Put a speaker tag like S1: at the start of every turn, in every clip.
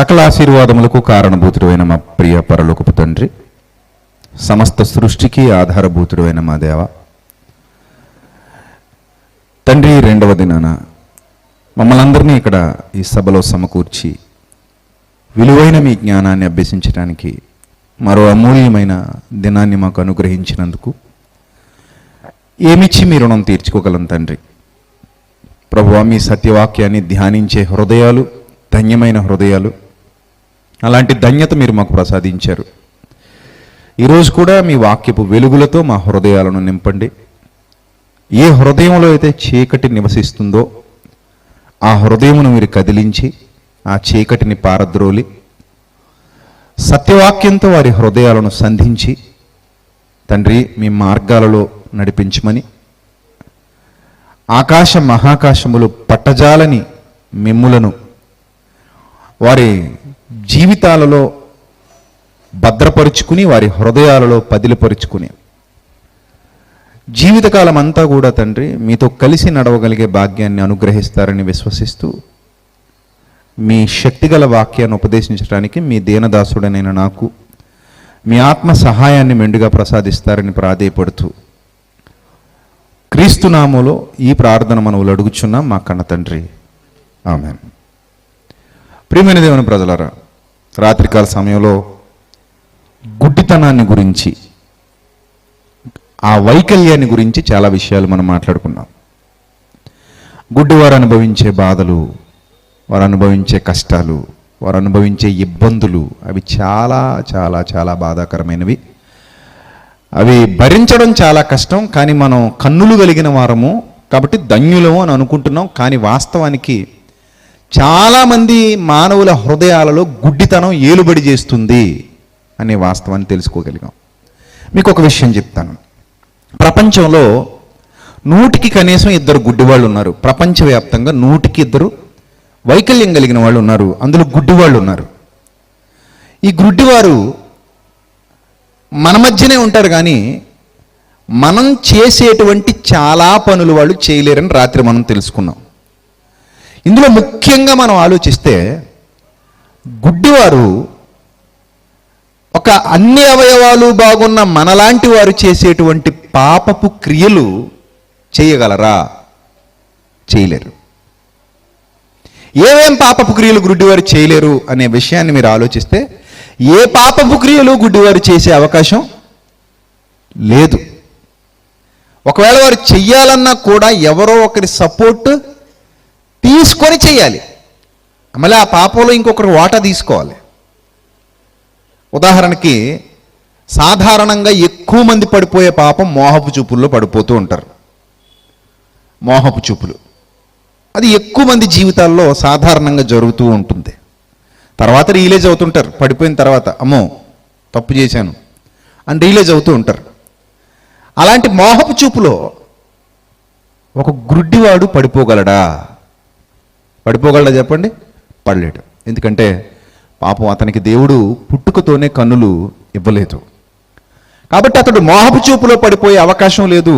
S1: సకల ఆశీర్వాదములకు కారణభూతుడైన మా ప్రియ పరలోకపు తండ్రి, సమస్త సృష్టికి ఆధారభూతుడైన మా దేవ తండ్రి, రెండవ దినాన మమ్మల్ని అందరినీ ఇక్కడ ఈ సభలో సమకూర్చి విలువైన మీ జ్ఞానాన్ని అభ్యసించడానికి మరో అమూల్యమైన దినాన్ని మాకు అనుగ్రహించినందుకు ఏమిచ్చి మీ రుణం తీర్చుకోగలం తండ్రి. ప్రభువా, మీ సత్యవాక్యాన్ని ధ్యానించే హృదయాలు ధన్యమైన హృదయాలు, అలాంటి ధన్యత మీరు మాకు ప్రసాదించారు. ఈరోజు కూడా మీ వాక్యపు వెలుగులతో మా హృదయాలను నింపండి. ఏ హృదయంలో అయితే చీకటి నివసిస్తుందో ఆ హృదయమును మీరు కదిలించి ఆ చీకటిని పారద్రోలి సత్యవాక్యంతో వారి హృదయాలను సంధించి తండ్రి మీ మార్గాలలో నడిపించమని, ఆకాశ మహాకాశములు పట్టజాలని మిమ్ములను వారి జీవితాలలో భద్రపరుచుకుని వారి హృదయాలలో పదిలిపరుచుకుని జీవితకాలం అంతా కూడా తండ్రి మీతో కలిసి నడవగలిగే భాగ్యాన్ని అనుగ్రహిస్తారని విశ్వసిస్తూ మీ శక్తిగల వాక్యాన్ని ఉపదేశించడానికి మీ దీనదాసుడనైన నాకు మీ ఆత్మ సహాయాన్ని మెండుగా ప్రసాదిస్తారని ప్రాధేయపడుతూ క్రీస్తునామములో ఈ ప్రార్థన మనవులు అడుగుచున్నాం మా కన్న తండ్రి, ఆమేన్. ప్రియమైన దేవుని ప్రజలారా, రాత్రికాల సమయంలో గుడ్డితనాన్ని గురించి, ఆ వైకల్యాన్ని గురించి చాలా విషయాలు మనం మాట్లాడుకున్నాం. గుడ్డివారు అనుభవించే బాధలు, వారు అనుభవించే కష్టాలు, వారు అనుభవించే ఇబ్బందులు అవి చాలా చాలా చాలా బాధాకరమైనవి. అవి భరించడం చాలా కష్టం. కానీ మనం కన్నులు కలిగిన వారము కాబట్టి ధన్యులము అని అనుకుంటున్నాం. కానీ వాస్తవానికి చాలామంది మానవుల హృదయాలలో గుడ్డితనం ఏలుబడి చేస్తుంది అనే వాస్తవాన్ని తెలుసుకోగలిగాం. మీకు ఒక విషయం చెప్తాను. ప్రపంచంలో 100కి కనీసం 2 గుడ్డివాళ్ళు ఉన్నారు. ప్రపంచవ్యాప్తంగా 100కి 2 వైకల్యం కలిగిన వాళ్ళు ఉన్నారు. అందులో గుడ్డివాళ్ళు ఉన్నారు. ఈ గుడ్డివారు మన మధ్యనే ఉంటారు, కానీ మనం చేసేటువంటి చాలా పనులు వాళ్ళు చేయలేరని రాత్రి మనం తెలుసుకున్నాం. ఇందులో ముఖ్యంగా మనం ఆలోచిస్తే గుడ్డివారు ఒక అన్ని అవయవాలు బాగున్న మనలాంటి వారు చేసేటువంటి పాపపు క్రియలు చేయగలరా? చేయలేరు. ఏమేం పాపపు క్రియలు గుడ్డివారు చేయలేరు అనే విషయాన్ని మీరు ఆలోచిస్తే ఏ పాపపు క్రియలు గుడ్డివారు చేసే అవకాశం లేదు. ఒకవేళ వారు చెయ్యాలన్నా కూడా ఎవరో ఒకరి సపోర్ట్ తీసుకొని చేయాలి. మళ్ళీ ఆ పాపంలో ఇంకొకరు వాటా తీసుకోవాలి. ఉదాహరణకి సాధారణంగా ఎక్కువ మంది పడిపోయే పాపం మోహపు చూపుల్లో పడిపోతూ ఉంటారు. మోహపు చూపులు అది ఎక్కువ మంది జీవితాల్లో సాధారణంగా జరుగుతూ ఉంటుంది. తర్వాత రియలైజ్ అవుతుంటారు. పడిపోయిన తర్వాత అమ్మో తప్పు చేశాను అని రియలైజ్ అవుతూ ఉంటారు. అలాంటి మోహపు చూపులో ఒక గుడ్డివాడు పడిపోగలడా? పడిపోగలడా చెప్పండి? పడలేడు. ఎందుకంటే పాపం అతనికి దేవుడు పుట్టుకతోనే కన్నులు ఇవ్వలేదు. కాబట్టి అతడు మోహపు చూపులో పడిపోయే అవకాశం లేదు.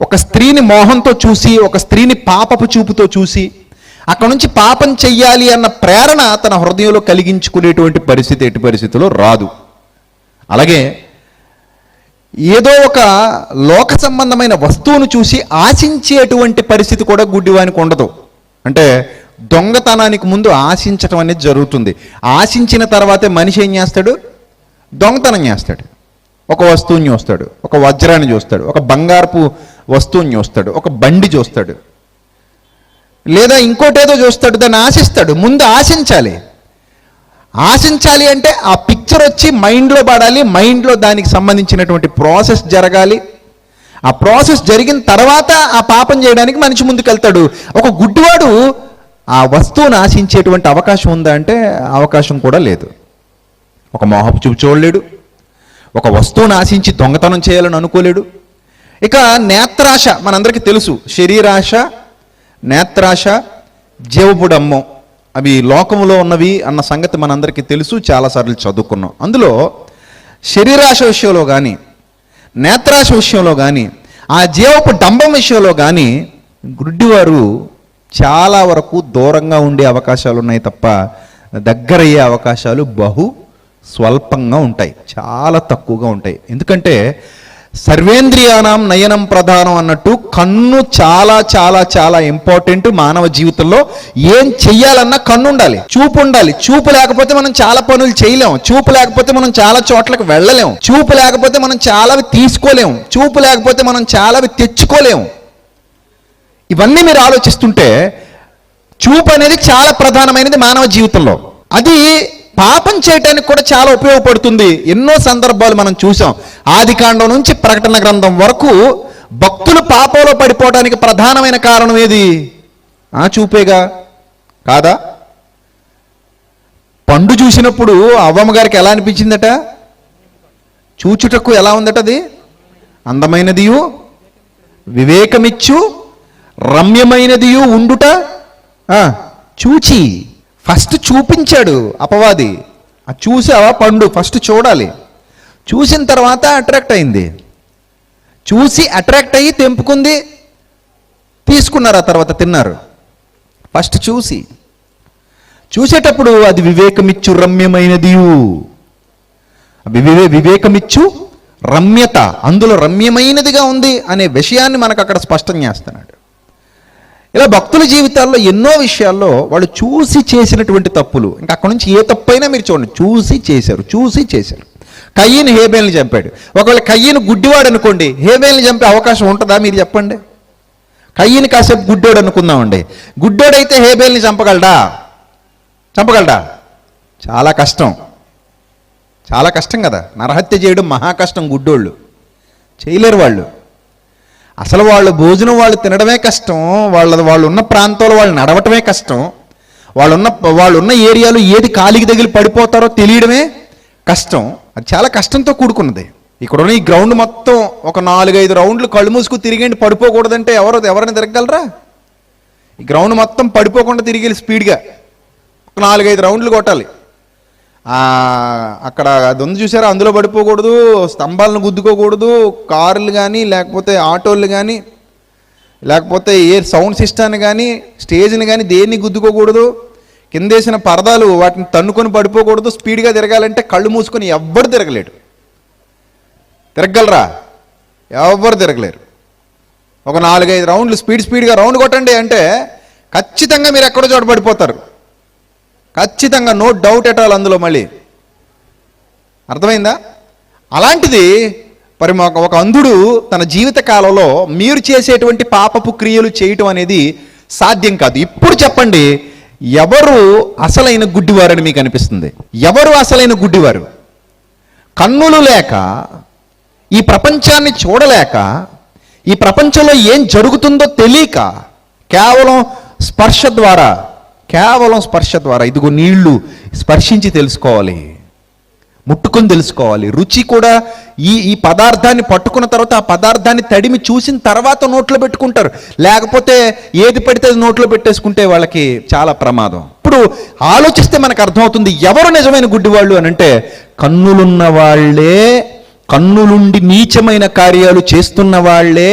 S1: ఒక స్త్రీని మోహంతో చూసి, ఒక స్త్రీని పాపపు చూపుతో చూసి అక్కడ నుంచి పాపం చెయ్యాలి అన్న ప్రేరణ తన హృదయంలో కలిగించుకునేటువంటి పరిస్థితి ఎట్టి పరిస్థితిలో రాదు. అలాగే ఏదో ఒక లోక సంబంధమైన వస్తువును చూసి ఆశించేటువంటి పరిస్థితి కూడా గుడ్డివానికి ఉండదు. అంటే దొంగతనానికి ముందు ఆశించటం అనేది జరుగుతుంది. ఆశించిన తర్వాతే మనిషి ఏం చేస్తాడు? దొంగతనం చేస్తాడు. ఒక వస్తువుని చూస్తాడు, ఒక వజ్రాన్ని చూస్తాడు, ఒక బంగారపు వస్తువుని చూస్తాడు, ఒక బండి చూస్తాడు, లేదా ఇంకోటేదో చూస్తాడు. దాన్ని ఆశిస్తాడు. ముందు ఆశించాలి. ఆశించాలి అంటే ఆ పిక్చర్ వచ్చి మైండ్లో పడాలి. మైండ్లో దానికి సంబంధించినటువంటి ప్రాసెస్ జరగాలి. ఆ ప్రాసెస్ జరిగిన తర్వాత ఆ పాపం చేయడానికి మనిషి ముందుకెళ్తాడు. ఒక గుడ్డివాడు ఆ వస్తువును ఆశించేటువంటి అవకాశం ఉందా అంటే అవకాశం కూడా లేదు. ఒక మోహపు చూపు చూడలేడు. ఒక వస్తువును ఆశించి దొంగతనం చేయాలని అనుకోలేడు. ఇక నేత్రాశ మనందరికీ తెలుసు. శరీరాశ, నేత్రాశ, జీవపుడమ్మం అవి లోకంలో ఉన్నవి అన్న సంగతి మనందరికీ తెలుసు. చాలాసార్లు చదువుకున్నాం. అందులో శరీరాశ విషయంలో కానీ, నేత్రాశ విషయంలో కానీ, ఆ జీవపు డంబం విషయంలో కానీ గుడ్డివారు చాలా వరకు దూరంగా ఉండే అవకాశాలు ఉన్నాయి తప్ప దగ్గరయ్యే అవకాశాలు బహు స్వల్పంగా ఉంటాయి, చాలా తక్కువగా ఉంటాయి. ఎందుకంటే సర్వేంద్రియానం నయనం ప్రధానం అన్నట్టు కన్ను చాలా చాలా చాలా ఇంపార్టెంట్. మానవ జీవితంలో ఏం చెయ్యాలన్నా కన్ను ఉండాలి, చూపు ఉండాలి. చూపు లేకపోతే మనం చాలా పనులు చేయలేం. చూపు లేకపోతే మనం చాలా చోట్లకు వెళ్ళలేం. చూపు లేకపోతే మనం చాలావి తీసుకోలేం. చూపు లేకపోతే మనం చాలావి తెచ్చుకోలేం. ఇవన్నీ మీరు ఆలోచిస్తుంటే చూపు అనేది చాలా ప్రధానమైనది మానవ జీవితంలో. అది పాపం చేయటానికి కూడా చాలా ఉపయోగపడుతుంది. ఎన్నో సందర్భాలు మనం చూసాం. ఆదికాండం నుంచి ప్రకటన గ్రంథం వరకు భక్తులు పాపంలో పడిపోవడానికి ప్రధానమైన కారణం ఏది? చూపేగా, కాదా? పండు చూసినప్పుడు అవ్వమ్మ గారికి ఎలా అనిపించిందట? చూచుటకు ఎలా ఉందట? అది అందమైనదియు వివేకమిచ్చు రమ్యమైనదియు ఉండుట చూచి. ఫస్ట్ చూపించాడు అపవాది. చూసావా పండు? ఫస్ట్ చూడాలి. చూసిన తర్వాత అట్రాక్ట్ అయింది. చూసి అట్రాక్ట్ అయ్యి తెంపుకుంది, తీసుకున్నారు. ఆ తర్వాత తిన్నారు. ఫస్ట్ చూసేటప్పుడు అది వివేకమిచ్చు రమ్యమైనదియు, వివేకమిచ్చు రమ్యత, అందులో రమ్యమైనదిగా ఉంది అనే విషయాన్ని మనకు అక్కడ స్పష్టం చేస్తున్నాడు. ఇలా భక్తుల జీవితాల్లో ఎన్నో విషయాల్లో వాళ్ళు చూసి చేసినటువంటి తప్పులు, ఇంకా అక్కడ నుంచి ఏ తప్పైనా మీరు చూడండి, చూసి చేశారు. కయ్యను హేబేల్ని చంపాడు. ఒకవేళ కయ్యను గుడ్డివాడు అనుకోండి, హేబేల్ని చంపే అవకాశం ఉంటుందా? మీరు చెప్పండి. కయ్యను కాసేపు గుడ్డోడు అనుకుందామండి. గుడ్డోడైతే హేబేల్ని చంపగలడా? చాలా కష్టం కదా. నరహత్య చేయడం మహా కష్టం. గుడ్డోళ్ళు చేయలేరు. అసలు వాళ్ళు భోజనం వాళ్ళు తినడమే కష్టం. వాళ్ళు ఉన్న ప్రాంతంలో వాళ్ళు నడవటమే కష్టం. వాళ్ళున్న ఏరియాలో ఏది కాలికి తగిలి పడిపోతారో తెలియడమే కష్టం. అది చాలా కష్టంతో కూడుకున్నది. ఇక్కడున్న ఈ గ్రౌండ్ మొత్తం ఒక 4-5 రౌండ్లు కళ్ళు మూసుకు తిరిగేంటి పడిపోకూడదంటే ఎవరైనా తిరగలరా? ఈ గ్రౌండ్ మొత్తం పడిపోకుండా తిరిగి స్పీడ్గా ఒక 4-5 రౌండ్లు కొట్టాలి. అక్కడ అది ఉంది చూసారా, అందులో పడిపోకూడదు, స్తంభాలను గుద్దుకోకూడదు, కార్లు కానీ లేకపోతే ఆటోలు కానీ లేకపోతే ఏ సౌండ్ సిస్టాన్ని కానీ స్టేజ్ని కానీ దేన్ని గుద్దుకోకూడదు, కిందేసిన పరదాలు వాటిని తన్నుకొని పడిపోకూడదు. స్పీడ్గా తిరగాలంటే కళ్ళు మూసుకొని ఎవ్వరు తిరగలేడు. తిరగలరా? ఎవ్వరు తిరగలేరు. ఒక 4-5 రౌండ్లు స్పీడ్గా రౌండ్ కొట్టండి అంటే ఖచ్చితంగా మీరు ఎక్కడో చోట పడిపోతారు. ఖచ్చితంగా, నో డౌట్ ఎట్ ఆల్. అందులో మళ్ళీ అర్థమైందా? అలాంటిది మరి ఒక అంధుడు తన జీవిత కాలంలో మీరు చేసేటువంటి పాపపు క్రియలు చేయటం అనేది సాధ్యం కాదు. ఇప్పుడు చెప్పండి, ఎవరు అసలైన గుడ్డివారని మీకు అనిపిస్తుంది? ఎవరు అసలైన గుడ్డివారు? కన్నులు లేక, ఈ ప్రపంచాన్ని చూడలేక, ఈ ప్రపంచంలో ఏం జరుగుతుందో తెలియక, కేవలం స్పర్శ ద్వారా ఇదిగో నీళ్లు స్పర్శించి తెలుసుకోవాలి, ముట్టుకొని తెలుసుకోవాలి. రుచి కూడా ఈ పదార్థాన్ని పట్టుకున్న తర్వాత ఆ పదార్థాన్ని తడిమి చూసిన తర్వాత నోట్లో పెట్టుకుంటారు. లేకపోతే ఏది పడితే అది నోట్లో పెట్టేసుకుంటే వాళ్ళకి చాలా ప్రమాదం. ఇప్పుడు ఆలోచిస్తే మనకు అర్థమవుతుంది ఎవరు నిజమైన గుడ్డివాళ్ళు అని అంటే, కన్నులున్న వాళ్ళే, కన్నులుండి నీచమైన కార్యాలు చేస్తున్న వాళ్ళే,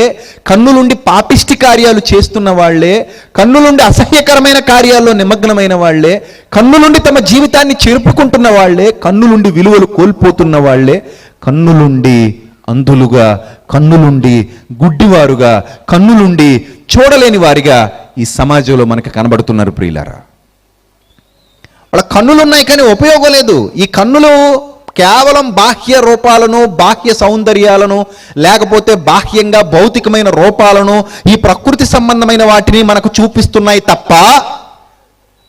S1: కన్నులుండి పాపిష్టి కార్యాలు చేస్తున్న వాళ్ళే, కన్నులుండి అసహ్యకరమైన కార్యాల్లో నిమగ్నమైన వాళ్ళే, కన్నులుండి తమ జీవితాన్ని చెరుపుకుంటున్న వాళ్ళే, కన్నులుండి విలువలు కోల్పోతున్న వాళ్ళే, కన్నులుండి అంధులుగా, కన్నులుండి గుడ్డివారుగా, కన్నులుండి చూడలేని వారిగా ఈ సమాజంలో మనకు కనబడుతున్నారు. ప్రియులారా, వాళ్ళ కన్నులున్నాయి కానీ ఉపయోగం లేదు. ఈ కన్నులు కేవలం బాహ్య రూపాలను, బాహ్య సౌందర్యాలను, లేకపోతే బాహ్యంగా భౌతికమైన రూపాలను, ఈ ప్రకృతి సంబంధమైన వాటిని మనకు చూపిస్తున్నాయి తప్ప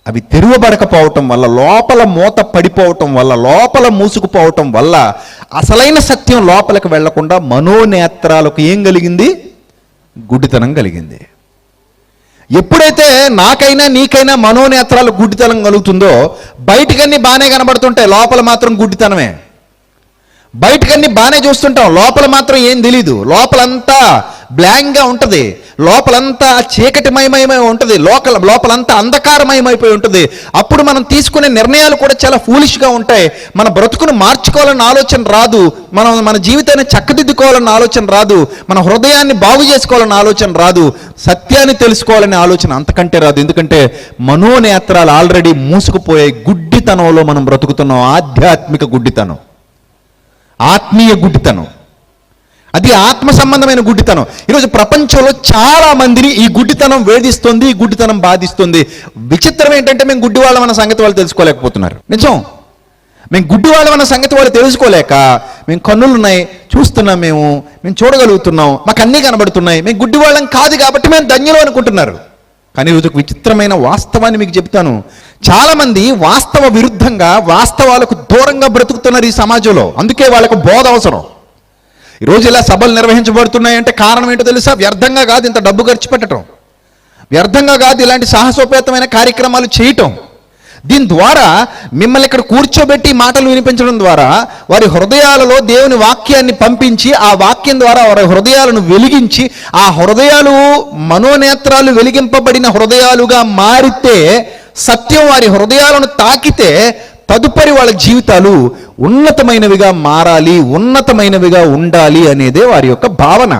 S1: అవి తెరువబడకపోవటం వల్ల, లోపల మూత పడిపోవటం వల్ల, లోపల మూసుకుపోవటం వల్ల అసలైన సత్యం లోపలికి వెళ్లకుండా మనోనేత్రాలకు ఏం కలిగింది? గుడ్డితనం కలిగింది. ఎప్పుడైతే నాకైనా నీకైనా మనోనేత్రాలు గుడ్డితనం కలుగుతుందో, బయటకన్నీ బాగానే కనబడుతుంటాయి, లోపల మాత్రం గుడ్డితనమే. బయటకన్నీ బాగానే చూస్తుంటాం, లోపల మాత్రం ఏం తెలీదు. లోపలంతా బ్లాంక్గా ఉంటుంది, లోపలంతా చీకటిమయమై ఉంటుంది, లోపలంతా అంధకారమయమైపోయి ఉంటుంది. అప్పుడు మనం తీసుకునే నిర్ణయాలు కూడా చాలా ఫూలిష్గా ఉంటాయి. మన బ్రతుకును మార్చుకోవాలన్న ఆలోచన రాదు, మన జీవితాన్ని చక్కదిద్దుకోవాలన్న ఆలోచన రాదు, మన హృదయాన్ని బాగు చేసుకోవాలన్న ఆలోచన రాదు, సత్యాన్ని తెలుసుకోవాలనే ఆలోచన అంతకంటే రాదు. ఎందుకంటే మనోనేత్రాలు ఆల్రెడీ మూసుకుపోయాయి, గుడ్డి గుడ్డితనంలో మనం బ్రతుకుతున్నాం. ఆధ్యాత్మిక గుడ్డితనం, ఆత్మీయ గుడ్డితనం, అది ఆత్మ సంబంధమైన గుడ్డితనం. ఈరోజు ప్రపంచంలో చాలా మందిని ఈ గుడ్డితనం వేధిస్తుంది, ఈ గుడ్డితనం బాధిస్తుంది. విచిత్రం ఏంటంటే మేము గుడ్డివాళ్ళం అన్న సంగతి వాళ్ళు తెలుసుకోలేకపోతున్నారు. నిజం, మేము గుడ్డివాళ్ళం అన్న సంగతి వాళ్ళు తెలుసుకోలేక, మేము కన్నులు ఉన్నాయి చూస్తున్నాం, మేము చూడగలుగుతున్నాం, మాకు అన్నీ కనబడుతున్నాయి, మేము గుడ్డివాళ్ళం కాదు కాబట్టి మేము ధన్యులు అనుకుంటున్నారు. కానీ ఈరోజు ఒక విచిత్రమైన వాస్తవాన్ని మీకు చెప్తాను. చాలామంది వాస్తవ విరుద్ధంగా, వాస్తవాలకు దూరంగా బ్రతుకుతున్నారు ఈ సమాజంలో. అందుకే వాళ్ళకు బోధ అవసరం. ఈరోజు ఇలా సభలు నిర్వహించబడుతున్నాయంటే కారణం ఏంటో తెలుసా? వ్యర్థంగా కాదు ఇంత డబ్బు ఖర్చు పెట్టడం, వ్యర్థంగా కాదు ఇలాంటి సాహసోపేతమైన కార్యక్రమాలు చేయటం. దీని ద్వారా మిమ్మల్ని ఇక్కడ కూర్చోబెట్టి మాటలు వినిపించడం ద్వారా వారి హృదయాలలో దేవుని వాక్యాన్ని పంపించి, ఆ వాక్యం ద్వారా వారి హృదయాలను వెలిగించి, ఆ హృదయాలు మనోనేత్రాలు వెలిగింపబడిన హృదయాలుగా మారితే, సత్యం వారి హృదయాలను తాకితే తదుపరి వాళ్ళ జీవితాలు ఉన్నతమైనవిగా మారాలి, ఉన్నతమైనవిగా ఉండాలి అనేదే వారి యొక్క భావన.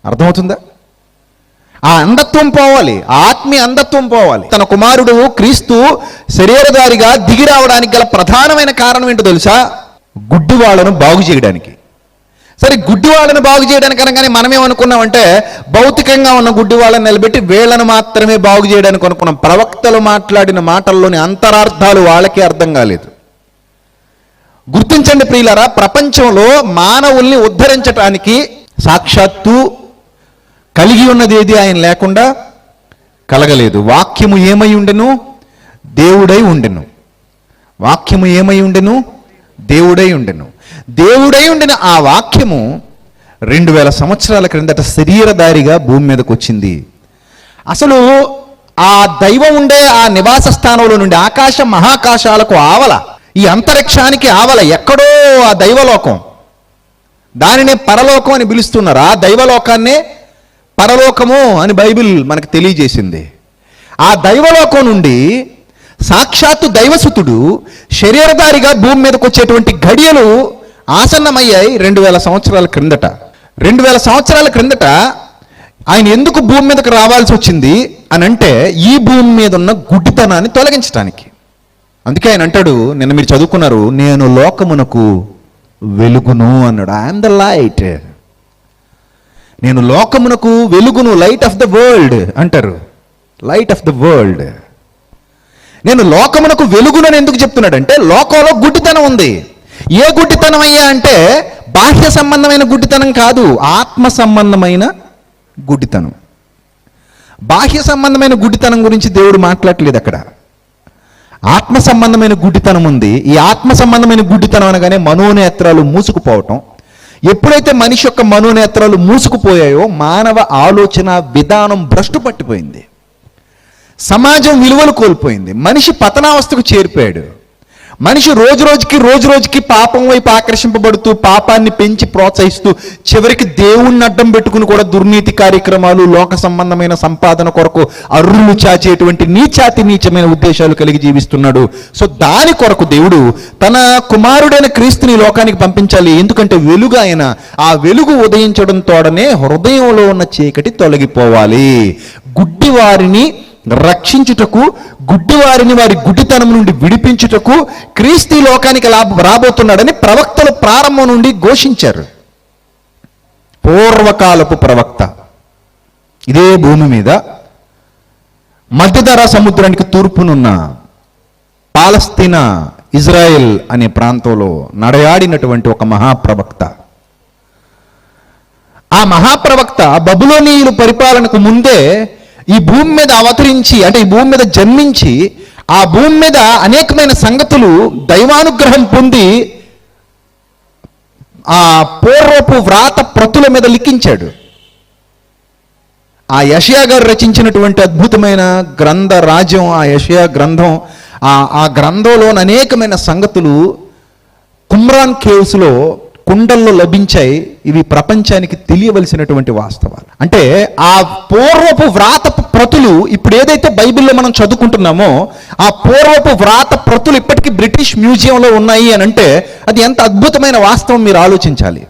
S1: అర్థమవుతుందా? ఆ అంధత్వం పోవాలి, ఆత్మీయ అంధత్వం పోవాలి. తన కుమారుడు క్రీస్తు శరీరధారిగా దిగి రావడానికి గల ప్రధానమైన కారణం ఏంటో తెలుసా? గుడ్డి వాళ్ళను బాగు చేయడానికి. సరే, గుడ్డి వాళ్ళను బాగు చేయడానికి అనగానే మనమేమనుకున్నామంటే భౌతికంగా ఉన్న గుడ్డి వాళ్ళని నిలబెట్టి వీళ్ళను మాత్రమే బాగు చేయడానికి అనుకున్నాం. ప్రవక్తలు మాట్లాడిన మాటల్లోని అంతరార్థాలు వాళ్ళకే అర్థం కాలేదు. గుర్తించండి ప్రియులారా, ప్రపంచంలో మానవుల్ని ఉద్ధరించటానికి సాక్షాత్తు కలిగి ఉన్నది ఏది ఆయన లేకుండా కలగలేదు. వాక్యము ఏమై ఉండెను? దేవుడై ఉండెను. వాక్యము ఏమై ఉండెను? దేవుడై ఉండెను. దేవుడై ఉండిన ఆ వాక్యము 2000 సంవత్సరాల క్రిందట శరీరధారిగా భూమి మీదకి వచ్చింది. అసలు ఆ దైవం ఉండే ఆ నివాస స్థానంలో నుండి ఆకాశ మహాకాశాలకు ఆవల, ఈ అంతరిక్షానికి ఆవల ఎక్కడో ఆ దైవలోకం, దానినే పరలోకం అని పిలుస్తున్నారు. ఆ దైవలోకాన్నే పరలోకము అని బైబిల్ మనకు తెలియజేసింది. ఆ దైవలోకం నుండి సాక్షాత్తు దైవసుతుడు శరీరధారిగా భూమి మీదకి వచ్చేటువంటి ఘడియలు ఆసన్నమయ్యాయి 2000 సంవత్సరాల క్రిందట. 2000 సంవత్సరాల క్రిందట ఆయన ఎందుకు భూమి మీదకి రావాల్సి వచ్చింది అని అంటే, ఈ భూమి మీద ఉన్న గుడ్డితనాన్ని తొలగించడానికి. అందుకే ఆయన అంటాడు, నిన్న మీరు చదువుకున్నారు, నేను లోకమునకు వెలుగును అన్నాడు. I'm the light. నేను లోకమునకు వెలుగును, లైట్ ఆఫ్ ద వరల్డ్ అంటారు. Light of the world. నేను లోకమునకు వెలుగునని ఎందుకు చెప్తున్నాడంటే, లోకంలో గుడ్డితనం ఉంది. ఏ గుడ్డితనం అయ్యా అంటే బాహ్య సంబంధమైన గుడ్డితనం కాదు, ఆత్మ సంబంధమైన గుడ్డితనం. బాహ్య సంబంధమైన గుడ్డితనం గురించి దేవుడు మాట్లాడలేదు అక్కడ. ఆత్మ సంబంధమైన గుడ్డితనం ఉంది. ఈ ఆత్మ సంబంధమైన గుడ్డితనం అనగానే మనోనేత్రాలు మూసుకుపోవటం. ఎప్పుడైతే మనిషి యొక్క మనోనేత్రాలు మూసుకుపోయాయో మానవ ఆలోచన విధానం భ్రష్టు పట్టిపోయింది. సమాజం విలువలు కోల్పోయింది. మనిషి పతనావస్థకు చేరిపోయాడు. మనిషి రోజు రోజుకి పాపం వైపు ఆకర్షింపబడుతూ, పాపాన్ని పెంచి ప్రోత్సహిస్తూ, చివరికి దేవుణ్ణి అడ్డం పెట్టుకుని కూడా దుర్నీతి కార్యక్రమాలు, లోక సంబంధమైన సంపాదన కొరకు అర్రులు చాచేటువంటి నీచమైన ఉద్దేశాలు కలిగి జీవిస్తున్నాడు. సో దాని కొరకు దేవుడు తన కుమారుడైన క్రీస్తుని లోకానికి పంపించాలి. ఎందుకంటే వెలుగు ఆయన. ఆ వెలుగు ఉదయించడం తోడనే హృదయంలో ఉన్న చీకటి తొలగిపోవాలి. గుడ్డివారిని రక్షించుటకు, గుడ్డివారిని వారి గుడ్డితనం నుండి విడిపించుటకు క్రీస్తు లోకానికి రాబోతున్నాడని ప్రవక్తలు ప్రారంభం నుండి ఘోషించారు. పూర్వకాలపు ప్రవక్త ఇదే భూమి మీద మధ్యధరా సముద్రానికి తూర్పునున్న పాలస్తీనా, ఇజ్రాయెల్ అనే ప్రాంతంలో నడయాడినటువంటి ఒక మహాప్రవక్త. ఆ మహాప్రవక్త బబులోనీయుల పరిపాలనకు ముందే ఈ భూమి మీద అవతరించి, అంటే ఈ భూమి మీద జన్మించి, ఆ భూమి మీద అనేకమైన సంగతులు దైవానుగ్రహం పొంది ఆ పూర్వపు వ్రాత ప్రతుల మీద లిఖించాడు. ఆ యెషయా గారు రచించినటువంటి అద్భుతమైన గ్రంథ రాజ్యం ఆ యెషయా గ్రంథం. ఆ గ్రంథంలోని అనేకమైన సంగతులు కుమ్రాన్ కేవ్స్లో, కుండల్లో లభించాయి. ఇవి ప్రపంచానికి తెలియవలసినటువంటి వాస్తవాలు. అంటే ఆ పూర్వపు వ్రాతపు ప్రతులు, ఇప్పుడు ఏదైతే బైబిల్లో మనం చదువుకుంటున్నామో ఆ పూర్వపు వ్రాత ప్రతులు ఇప్పటికీ బ్రిటిష్ మ్యూజియంలో ఉన్నాయి అని అంటే అది ఎంత అద్భుతమైన వాస్తవం మీరు ఆలోచించాలి.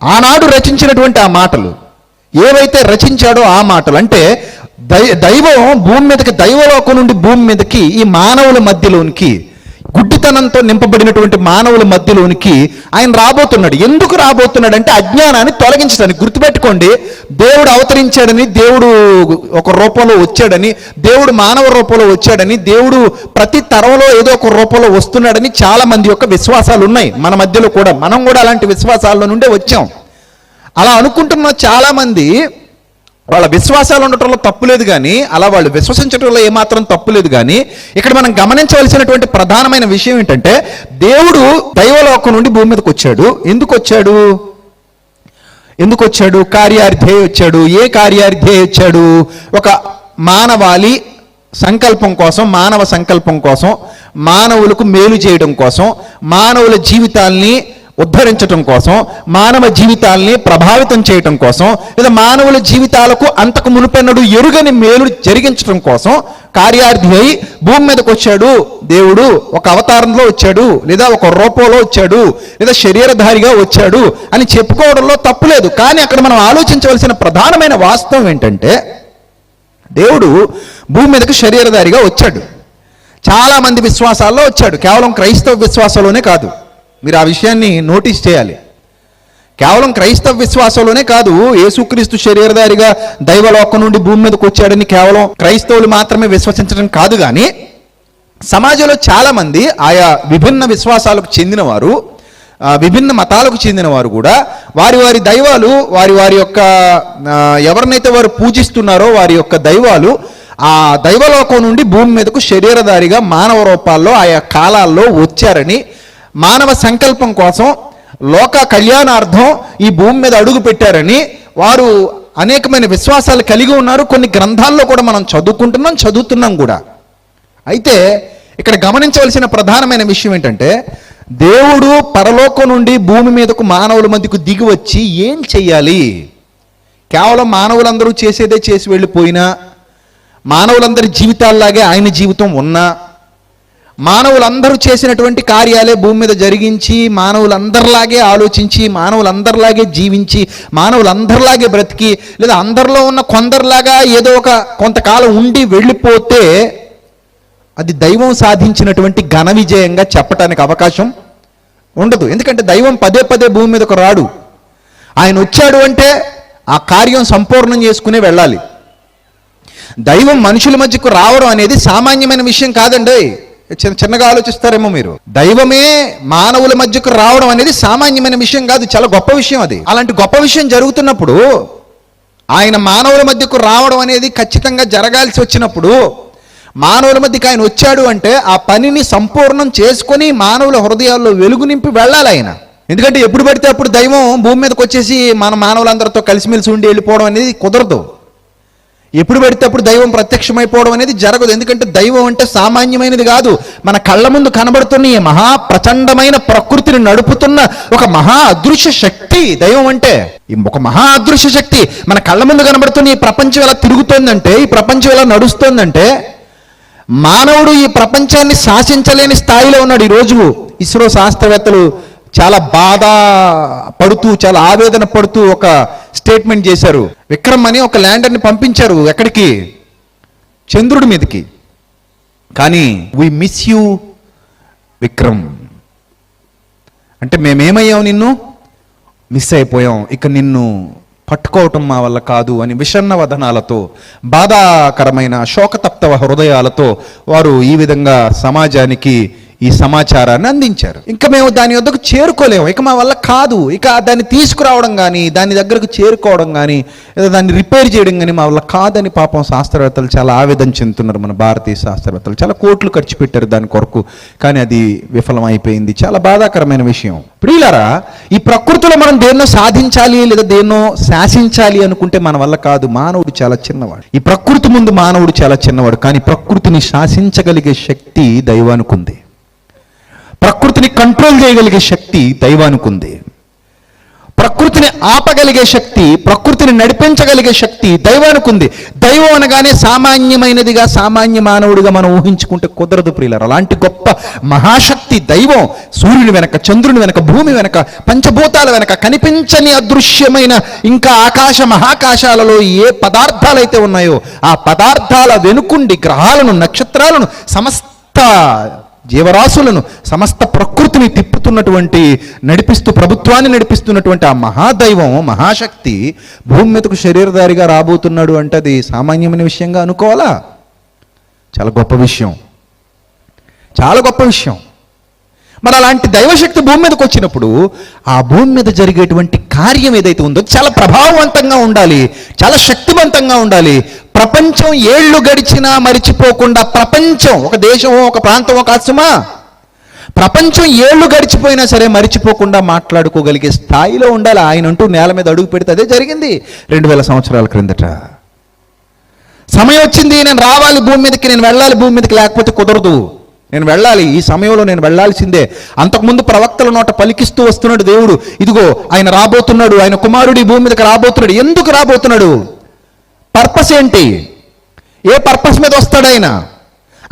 S1: ఆనాడు రచించినటువంటి ఆ మాటలు, ఏవైతే రచించాడో ఆ మాటలు, అంటే దైవం భూమి మీదకి, దైవలోకం నుండి భూమి మీదకి ఈ మానవుల మధ్యలోనికి, గుడ్డితనంతో నింపబడినటువంటి మానవుల మధ్యలోనికి ఆయన రాబోతున్నాడు. ఎందుకు రాబోతున్నాడు అంటే అజ్ఞానాన్ని తొలగించడానికి. గుర్తుపెట్టుకోండి, దేవుడు అవతరించాడని, దేవుడు ఒక రూపంలో వచ్చాడని, దేవుడు మానవ రూపంలో వచ్చాడని, దేవుడు ప్రతి తరంలో ఏదో ఒక రూపంలో వస్తున్నాడని చాలా మంది యొక్క విశ్వాసాలు ఉన్నాయి మన మధ్యలో కూడా. మనం కూడా అలాంటి విశ్వాసాల నుండే వచ్చాం. అలా అనుకుంటున్న చాలా మంది, వాళ్ళ విశ్వాసాలు ఉండటంలో తప్పులేదు కానీ, అలా వాళ్ళు విశ్వసించడంలో ఏమాత్రం తప్పులేదు కానీ, ఇక్కడ మనం గమనించవలసినటువంటి ప్రధానమైన విషయం ఏంటంటే, దేవుడు దైవలోకం నుండి భూమి మీదకి వచ్చాడు. ఎందుకు వచ్చాడు? కార్యార్థే వచ్చాడు. ఏ కార్యార్థే వచ్చాడు? ఒక మానవాళి సంకల్పం కోసం, మానవ సంకల్పం కోసం, మానవులకు మేలు చేయడం కోసం, మానవుల జీవితాల్ని ఉద్ధరించటం కోసం, మానవ జీవితాల్ని ప్రభావితం చేయటం కోసం, లేదా మానవుల జీవితాలకు అంతకు మునుపెన్నడు ఎరుగని మేలు జరిగించడం కోసం కార్యార్థి అయి భూమి మీదకి వచ్చాడు. దేవుడు ఒక అవతారంలో వచ్చాడు, లేదా ఒక రూపంలో వచ్చాడు, లేదా శరీరధారిగా వచ్చాడు అని చెప్పుకోవడంలో తప్పులేదు. కానీ అక్కడ మనం ఆలోచించవలసిన ప్రధానమైన వాస్తవం ఏంటంటే, దేవుడు భూమి మీదకి శరీరధారిగా వచ్చాడు. చాలామంది విశ్వాసాల్లో వచ్చాడు, కేవలం క్రైస్తవ విశ్వాసంలోనే కాదు. మీరు ఆ విషయాన్ని నోటీస్ చేయాలి. కేవలం క్రైస్తవ విశ్వాసంలోనే కాదు, యేసుక్రీస్తు శరీరధారిగా దైవలోకం నుండి భూమి మీదకి వచ్చాడని కేవలం క్రైస్తవులు మాత్రమే విశ్వసించడం కాదు, కానీ సమాజంలో చాలామంది ఆయా విభిన్న విశ్వాసాలకు చెందినవారు, విభిన్న మతాలకు చెందినవారు కూడా వారి వారి దైవాలు, వారి యొక్క ఎవరినైతే వారు పూజిస్తున్నారో వారి యొక్క దైవాలు ఆ దైవలోకం నుండి భూమి మీదకు శరీరధారిగా మానవ రూపాల్లో ఆయా కాలాల్లో వచ్చారని, మానవ సంకల్పం కోసం, లోక కళ్యాణార్థం ఈ భూమి మీద అడుగు పెట్టారని వారు అనేకమైన విశ్వాసాలు కలిగి ఉన్నారు. కొన్ని గ్రంథాల్లో కూడా మనం చదువుతున్నాం కూడా. అయితే ఇక్కడ గమనించవలసిన ప్రధానమైన విషయం ఏంటంటే, దేవుడు పరలోకం నుండి భూమి మీదకు మానవుల మధ్యకు దిగి వచ్చి ఏం చెయ్యాలి? కేవలం మానవులందరూ చేసేదే చేసి వెళ్ళిపోయినా, మానవులందరి జీవితాల్లాగే ఆయన జీవితం ఉన్నా, మానవులందరూ చేసినటువంటి కార్యాలే భూమి మీద జరిగించి, మానవులందరిలాగే ఆలోచించి, మానవులందరిలాగే జీవించి, మానవులందరిలాగే బ్రతికి, లేదా అందరిలో ఉన్న కొందరిలాగా ఏదో ఒక కొంతకాలం ఉండి వెళ్ళిపోతే అది దైవం సాధించినటువంటి ఘన విజయంగా చెప్పడానికి అవకాశం ఉండదు. ఎందుకంటే దైవం పదే పదే భూమి మీదకు రాడు. ఆయన వచ్చాడు అంటే ఆ కార్యం సంపూర్ణం చేసుకునే వెళ్ళాలి. దైవం మనుషుల మధ్యకు రావడం అనేది సామాన్యమైన విషయం కాదండి. చిన్నగా ఆలోచిస్తారేమో మీరు. దైవమే మానవుల మధ్యకు రావడం అనేది సామాన్యమైన విషయం కాదు, చాలా గొప్ప విషయం అది. అలాంటి గొప్ప విషయం జరుగుతున్నప్పుడు ఆయన మానవుల మధ్యకు రావడం అనేది ఖచ్చితంగా జరగాల్సి వచ్చినప్పుడు, మానవుల మధ్యకి ఆయన వచ్చాడు అంటే ఆ పనిని సంపూర్ణం చేసుకొని మానవుల హృదయాల్లో వెలుగు నింపి వెళ్ళాలి ఆయన. ఎందుకంటే ఎప్పుడు పడితే అప్పుడు దైవం భూమి మీదకి వచ్చేసి మన మానవులందరితో కలిసిమెలిసి ఉండి వెళ్ళిపోవడం అనేది కుదరదు. ఎప్పుడు పడితే అప్పుడు దైవం ప్రత్యక్షమైపోవడం అనేది జరగదు. ఎందుకంటే దైవం అంటే సామాన్యమైనది కాదు. మన కళ్ళ ముందు కనబడుతున్న ఈ మహా ప్రచండమైన ప్రకృతిని నడుపుతున్న ఒక మహా అదృశ్య శక్తి దైవం అంటే. ఈ ఒక మహా అదృశ్య శక్తి మన కళ్ళ ముందు కనబడుతున్న ఈ ప్రపంచం ఎలా తిరుగుతోందంటే, ఈ ప్రపంచం ఎలా నడుస్తోందంటే, మానవుడు ఈ ప్రపంచాన్ని శాసించలేని స్థాయిలో ఉన్నాడు. ఈరోజు ఇస్రో శాస్త్రవేత్తలు చాలా బాధ పడుతూ, చాలా ఆవేదన పడుతూ ఒక స్టేట్మెంట్ చేశారు. విక్రమ్ అని ఒక ల్యాండర్ని పంపించారు. ఎక్కడికి? చంద్రుడి మీదకి. కానీ వి మిస్ యూ విక్రమ్ అంటే, మేమేమయ్యాం, నిన్ను మిస్ అయిపోయాం, ఇక నిన్ను పట్టుకోవటం మా వల్ల కాదు అని విషన్న వదనాలతో, బాధాకరమైన శోకతప్త హృదయాలతో వారు ఈ విధంగా సమాజానికి ఈ సమాచారాన్ని అందించారు. ఇంకా మేము దాని వద్దకు చేరుకోలేము, ఇక మా వల్ల కాదు, ఇక దాన్ని తీసుకురావడం కానీ, దాని దగ్గరకు చేరుకోవడం కానీ, లేదా దాన్ని రిపేర్ చేయడం కానీ మా వల్ల కాదని పాపం శాస్త్రవేత్తలు చాలా ఆవేదన చెందుతున్నారు. మన భారతీయ శాస్త్రవేత్తలు చాలా కోట్లు ఖర్చు పెట్టారు దాని కొరకు, కానీ అది విఫలమైపోయింది. చాలా బాధాకరమైన విషయం. ప్రియులారా, ఈ ప్రకృతిలో మనం దేన్నో సాధించాలి లేదా దేన్నో శాసించాలి అనుకుంటే మన వల్ల కాదు. మానవుడు చాలా చిన్నవాడు. ఈ ప్రకృతి ముందు మానవుడు చాలా చిన్నవాడు. కానీ ప్రకృతిని శాసించగలిగే శక్తి దైవానికి ఉంది. ప్రకృతిని కంట్రోల్ చేయగలిగే శక్తి దైవానికి ఉంది. ప్రకృతిని ఆపగలిగే శక్తి, ప్రకృతిని నడిపించగలిగే శక్తి దైవానికి ఉంది. దైవం అనగానే సామాన్యమైనదిగా, సామాన్య మానవుడిగా మనం ఊహించుకుంటే కుదరదు ప్రియులారా. అలాంటి గొప్ప మహాశక్తి దైవం సూర్యుని వెనక, చంద్రుని వెనక, భూమి వెనక, పంచభూతాల వెనక, కనిపించని అదృశ్యమైన ఇంకా ఆకాశ మహాకాశాలలో ఏ పదార్థాలైతే ఉన్నాయో ఆ పదార్థాల వెనుకుండి గ్రహాలను, నక్షత్రాలను, సమస్త జీవరాశులను, సమస్త ప్రకృతిని తిప్పుతున్నటువంటి, ప్రభుత్వాన్ని నడిపిస్తున్నటువంటి ఆ మహాదైవం, మహాశక్తి భూమి మీదకు శరీరధారిగా రాబోతున్నాడు అంటే అది సామాన్యమైన విషయంగా అనుకోవాలా? చాలా గొప్ప విషయం, చాలా గొప్ప విషయం. మరి అలాంటి దైవశక్తి భూమి మీదకి వచ్చినప్పుడు ఆ భూమి మీద జరిగేటువంటి కార్యం ఏదైతే ఉందో చాలా ప్రభావవంతంగా ఉండాలి, చాలా శక్తివంతంగా ఉండాలి. ప్రపంచం ఏళ్ళు గడిచినా మరిచిపోకుండా, ప్రపంచం ఒక దేశమో ఒక ప్రాంతమో కాసుమా, ప్రపంచం ఏళ్ళు గడిచిపోయినా సరే మరిచిపోకుండా మాట్లాడుకోగలిగే స్థాయిలో ఉండాలి. ఆయన అంటూ నేల మీద అడుగు పెడితే అదే జరిగింది 2000 సంవత్సరాల క్రిందట. సమయం వచ్చింది, నేను రావాలి భూమి మీదకి, నేను వెళ్ళాలి భూమి మీదకి, లేకపోతే కుదరదు, నేను వెళ్ళాలి, ఈ సమయంలో నేను వెళ్ళాల్సిందే. అంతకుముందు ప్రవక్తల నోట పలికిస్తూ వస్తున్నాడు దేవుడు, ఇదిగో ఆయన రాబోతున్నాడు, ఆయన కుమారుడు ఈ భూమి మీదకి రాబోతున్నాడు. ఎందుకు రాబోతున్నాడు? పర్పస్ ఏంటి? ఏ పర్పస్ మీద వస్తాడు ఆయన?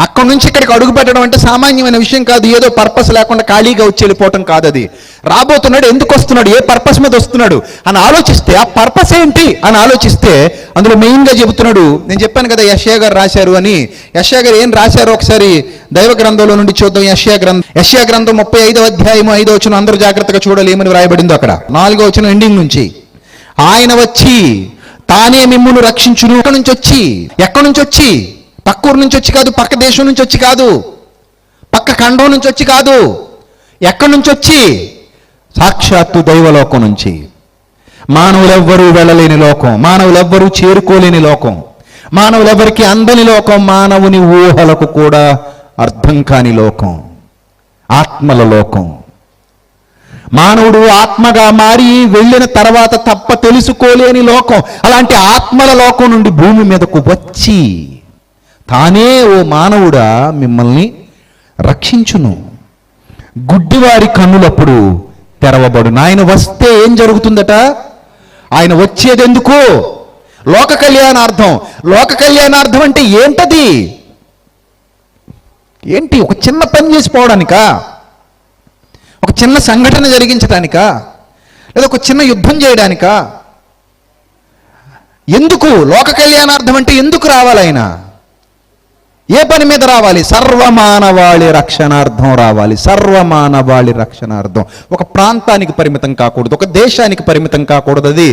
S1: అక్కడి నుంచి ఇక్కడికి అడుగు పెట్టడం అంటే సామాన్యమైన విషయం కాదు. ఏదో పర్పస్ లేకుండా ఖాళీగా వచ్చి వెళ్ళిపోవటం కాదు అది. రాబోతున్నాడు, ఎందుకు వస్తున్నాడు, ఏ పర్పస్ మీద వస్తున్నాడు అని ఆలోచిస్తే, ఆ పర్పస్ ఏంటి అని ఆలోచిస్తే అందులో మెయిన్గా చెబుతున్నాడు. నేను చెప్పాను కదా యెషయా గారు రాశారు అని. యెషయా గారు ఏం రాశారో ఒకసారి దైవ గ్రంథంలో నుండి చూద్దాం. యెషయా గ్రంథం 35వ అధ్యాయము 5వ వచనం అందరూ జాగ్రత్తగా చూడాలి ఏమని వ్రాయబడిందో అక్కడ. 4వ వచనం ఎండింగ్ నుంచి, ఆయన వచ్చి తానే మిమ్మును రక్షించును. ఎక్కడి నుంచి వచ్చి? పక్క ఊరు నుంచి వచ్చి కాదు, పక్క దేశం నుంచి వచ్చి కాదు, పక్క ఖండం నుంచి వచ్చి కాదు. ఎక్కడి నుంచి వచ్చి? సాక్షాత్తు దైవలోకం నుంచి. మానవులెవ్వరూ వెళ్ళలేని లోకం, మానవులెవ్వరూ చేరుకోలేని లోకం, మానవులెవ్వరికి అందని లోకం, మానవుని ఊహలకు కూడా అర్థం కాని లోకం, ఆత్మల లోకం. మానవుడు ఆత్మగా మారి వెళ్ళిన తర్వాత తప్ప తెలుసుకోలేని లోకం. అలాంటి ఆత్మల లోకం నుండి భూమి మీదకు వచ్చి తానే ఓ మానవుడా మిమ్మల్ని రక్షించును. గుడ్డివారి కన్నులప్పుడు తెరవబడును. ఆయన వస్తే ఏం జరుగుతుందట? ఆయన వచ్చేది ఎందుకు? లోక కళ్యాణార్థం. లోక కళ్యాణార్థం అంటే ఏంటది? ఏంటి? ఒక చిన్న పని చేసిపోవడానికా? ఒక చిన్న సంఘటన జరిగించడానికా? లేదా ఒక చిన్న యుద్ధం చేయడానికా? ఎందుకు లోక కళ్యాణార్థం అంటే ఎందుకు రావాలి ఆయన? ఏ పని మీద రావాలి? సర్వమానవాళి రక్షణార్థం రావాలి. సర్వమానవాళి రక్షణార్థం. ఒక ప్రాంతానికి పరిమితం కాకూడదు, ఒక దేశానికి పరిమితం కాకూడదు. అది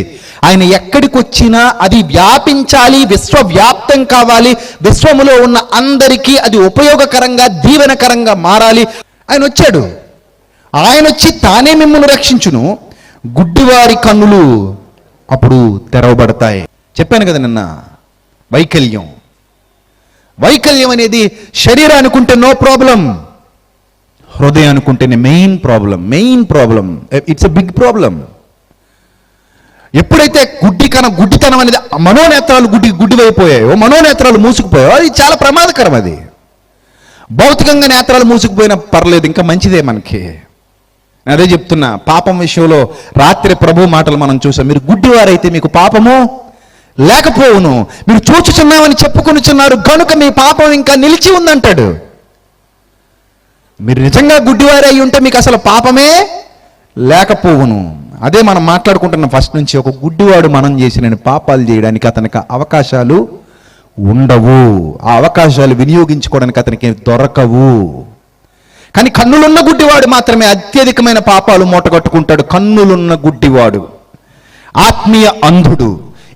S1: ఆయన ఎక్కడికి వచ్చినా అది వ్యాపించాలి, విశ్వవ్యాప్తం కావాలి, విశ్వములో ఉన్న అందరికీ అది ఉపయోగకరంగా, దీవెనకరంగా మారాలి. ఆయన వచ్చాడు. ఆయన వచ్చి తానే మిమ్మల్ని రక్షించును. గుడ్డివారి కన్నులు అప్పుడు తెరవబడతాయి. చెప్పాను కదా నిన్న, వైకల్యం అనేది శరీరానికి ఉంటే నో ప్రాబ్లం, హృదయానికి ఉంటేనే main problem. It's a big problem. ఎప్పుడైతే గుడ్డితనం అనేది మనోనేత్రాలు గుడ్డివైపోయాయో, మనోనేత్రాలు మూసుకుపోయాయో, అది చాలా ప్రమాదకరం. అది భౌతికంగా నేత్రాలు మూసుకుపోయినా పర్లేదు, ఇంకా మంచిదే మనకి. అదే చెప్తున్నా, పాపం విషయంలో రాత్రి ప్రభు మాటలు మనం చూసాం. మీరు గుడ్డివారైతే మీకు పాపము లేకపోవును, మీరు చూచుచున్నామని చెప్పుకొనుచున్నారు కనుక మీ పాపం ఇంకా నిలిచి ఉందంటాడు. మీరు నిజంగా గుడ్డివారే అయి ఉంటే మీకు అసలు పాపమే లేకపోవును. అదే మనం మాట్లాడుకుంటున్నాం ఫస్ట్ నుంచి. ఒక గుడ్డివాడు మనం చేసిన పాపాలు చేయడానికి అతనికి అవకాశాలు ఉండవు, ఆ అవకాశాలు వినియోగించుకోవడానికి అతనికి దొరకవు. కానీ కన్నులున్న గుడ్డివాడు మాత్రమే అత్యధికమైన పాపాలు మూటగట్టుకుంటాడు. కన్నులున్న గుడ్డివాడు, ఆత్మీయ అంధుడు,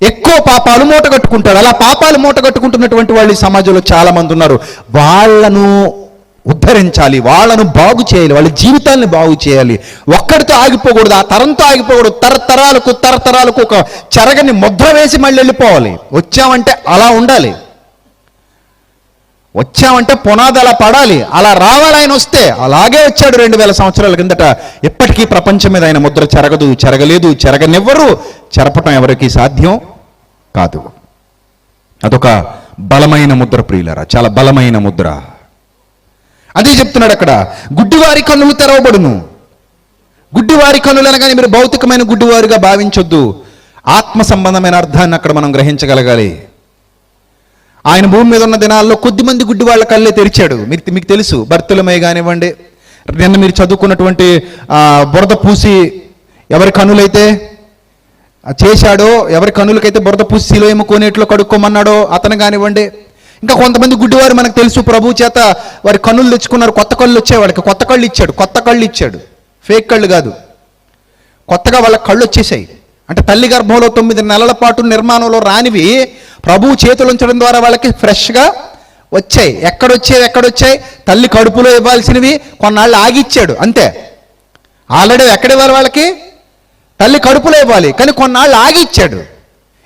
S1: ఎక్కువ పాపాలు మూటగట్టుకుంటాడు. అలా పాపాలు మూటగట్టుకుంటున్నటువంటి వాళ్ళు ఈ సమాజంలో చాలా మంది ఉన్నారు. వాళ్ళను ఉద్ధరించాలి, వాళ్ళను బాగు చేయాలి, వాళ్ళ జీవితాన్ని బాగు చేయాలి. ఒక్కడితో ఆగిపోకూడదు, ఆ తరంతో ఆగిపోకూడదు. తరతరాలకు ఒక చెరగని ముద్ర వేసి మళ్ళీ వెళ్ళిపోవాలి. వచ్చామంటే అలా ఉండాలి, వచ్చామంటే పునాది అలా పడాలి, అలా రావాలి. ఆయన వస్తే అలాగే వచ్చాడు 2000 సంవత్సరాల కిందట. ఎప్పటికీ ప్రపంచం మీద ఆయన ముద్ర చెరగదు, చెరగలేదు, చెరగనివ్వరు, చెరపటం ఎవరికి సాధ్యం కాదు. అదొక బలమైన ముద్ర ప్రియులారా, చాలా బలమైన ముద్ర. అదే చెప్తున్నాడు అక్కడ, గుడ్డివారి కన్నులు తెరవబడును. గుడ్డివారి కనులు అనగానే మీరు భౌతికమైన గుడ్డివారుగా భావించొద్దు. ఆత్మ సంబంధమైన అర్థాన్ని అక్కడ మనం గ్రహించగలగాలి. ఆయన భూమి మీద ఉన్న దినాల్లో కొద్దిమంది గుడ్డి వాళ్ళ కళ్ళే తెరిచాడు. మీకు తెలుసు, బర్తులమయ్య కానివ్వండి, నిన్న మీరు చదువుకున్నటువంటి బురద పూసి ఎవరి కనులైతే చేశాడో, ఎవరి కనులకైతే బురద పూసి సిలోయము కోనేట్లో కడుక్కోమన్నాడో అతను కానివ్వండి, ఇంకా కొంతమంది గుడ్డివారు మనకు తెలుసు, ప్రభు చేత వారి కన్నులు తెచ్చుకున్నారు. కొత్త కళ్ళు వచ్చాయి వాడికి, కొత్త కళ్ళు ఇచ్చాడు. ఫేక్ కళ్ళు కాదు, కొత్తగా వాళ్ళ కళ్ళు వచ్చేసాయి. అంటే తల్లి గర్భంలో 9 నెలల పాటు నిర్మాణంలో రానివి ప్రభువు చేతులు ఉంచడం ద్వారా వాళ్ళకి ఫ్రెష్గా వచ్చాయి. ఎక్కడొచ్చాయి? తల్లి కడుపులో ఇవ్వాల్సినవి కొన్నాళ్ళు ఆగిచ్చాడు అంతే. ఆల్రెడీ ఎక్కడ ఇవ్వాలి వాళ్ళకి? తల్లి కడుపులో ఇవ్వాలి, కానీ కొన్నాళ్ళు ఆగిచ్చాడు.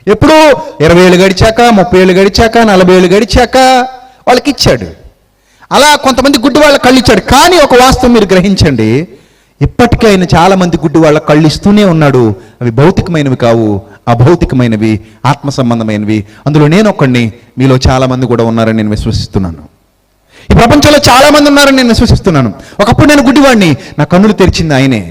S1: ఎప్పుడు? 20 ఏళ్ళు గడిచాక, 30 ఏళ్ళు గడిచాక, 40 ఏళ్ళు గడిచాక వాళ్ళకి ఇచ్చాడు. అలా కొంతమంది గుడ్డి వాళ్ళ కళ్ళు ఇచ్చాడు. కానీ ఒక వాస్తవం మీరు గ్రహించండి, ఇప్పటికీ ఆయన చాలా మంది గుడ్డి వాళ్ళ కళ్ళు ఇస్తూనే ఉన్నాడు. అవి భౌతికమైనవి కావు, అభౌతికమైనవి, ఆత్మ సంబంధమైనవి. అందులో నేను ఒక్కడిని, మీలో చాలా మంది కూడా ఉన్నారని నేను విశ్వసిస్తున్నాను. ఈ ప్రపంచంలో చాలా మంది ఉన్నారని నేను విశ్వసిస్తున్నాను. ఒకప్పుడు నేను గుడ్డివాడిని, నా కన్నులు తెరిచింది ఆయనే.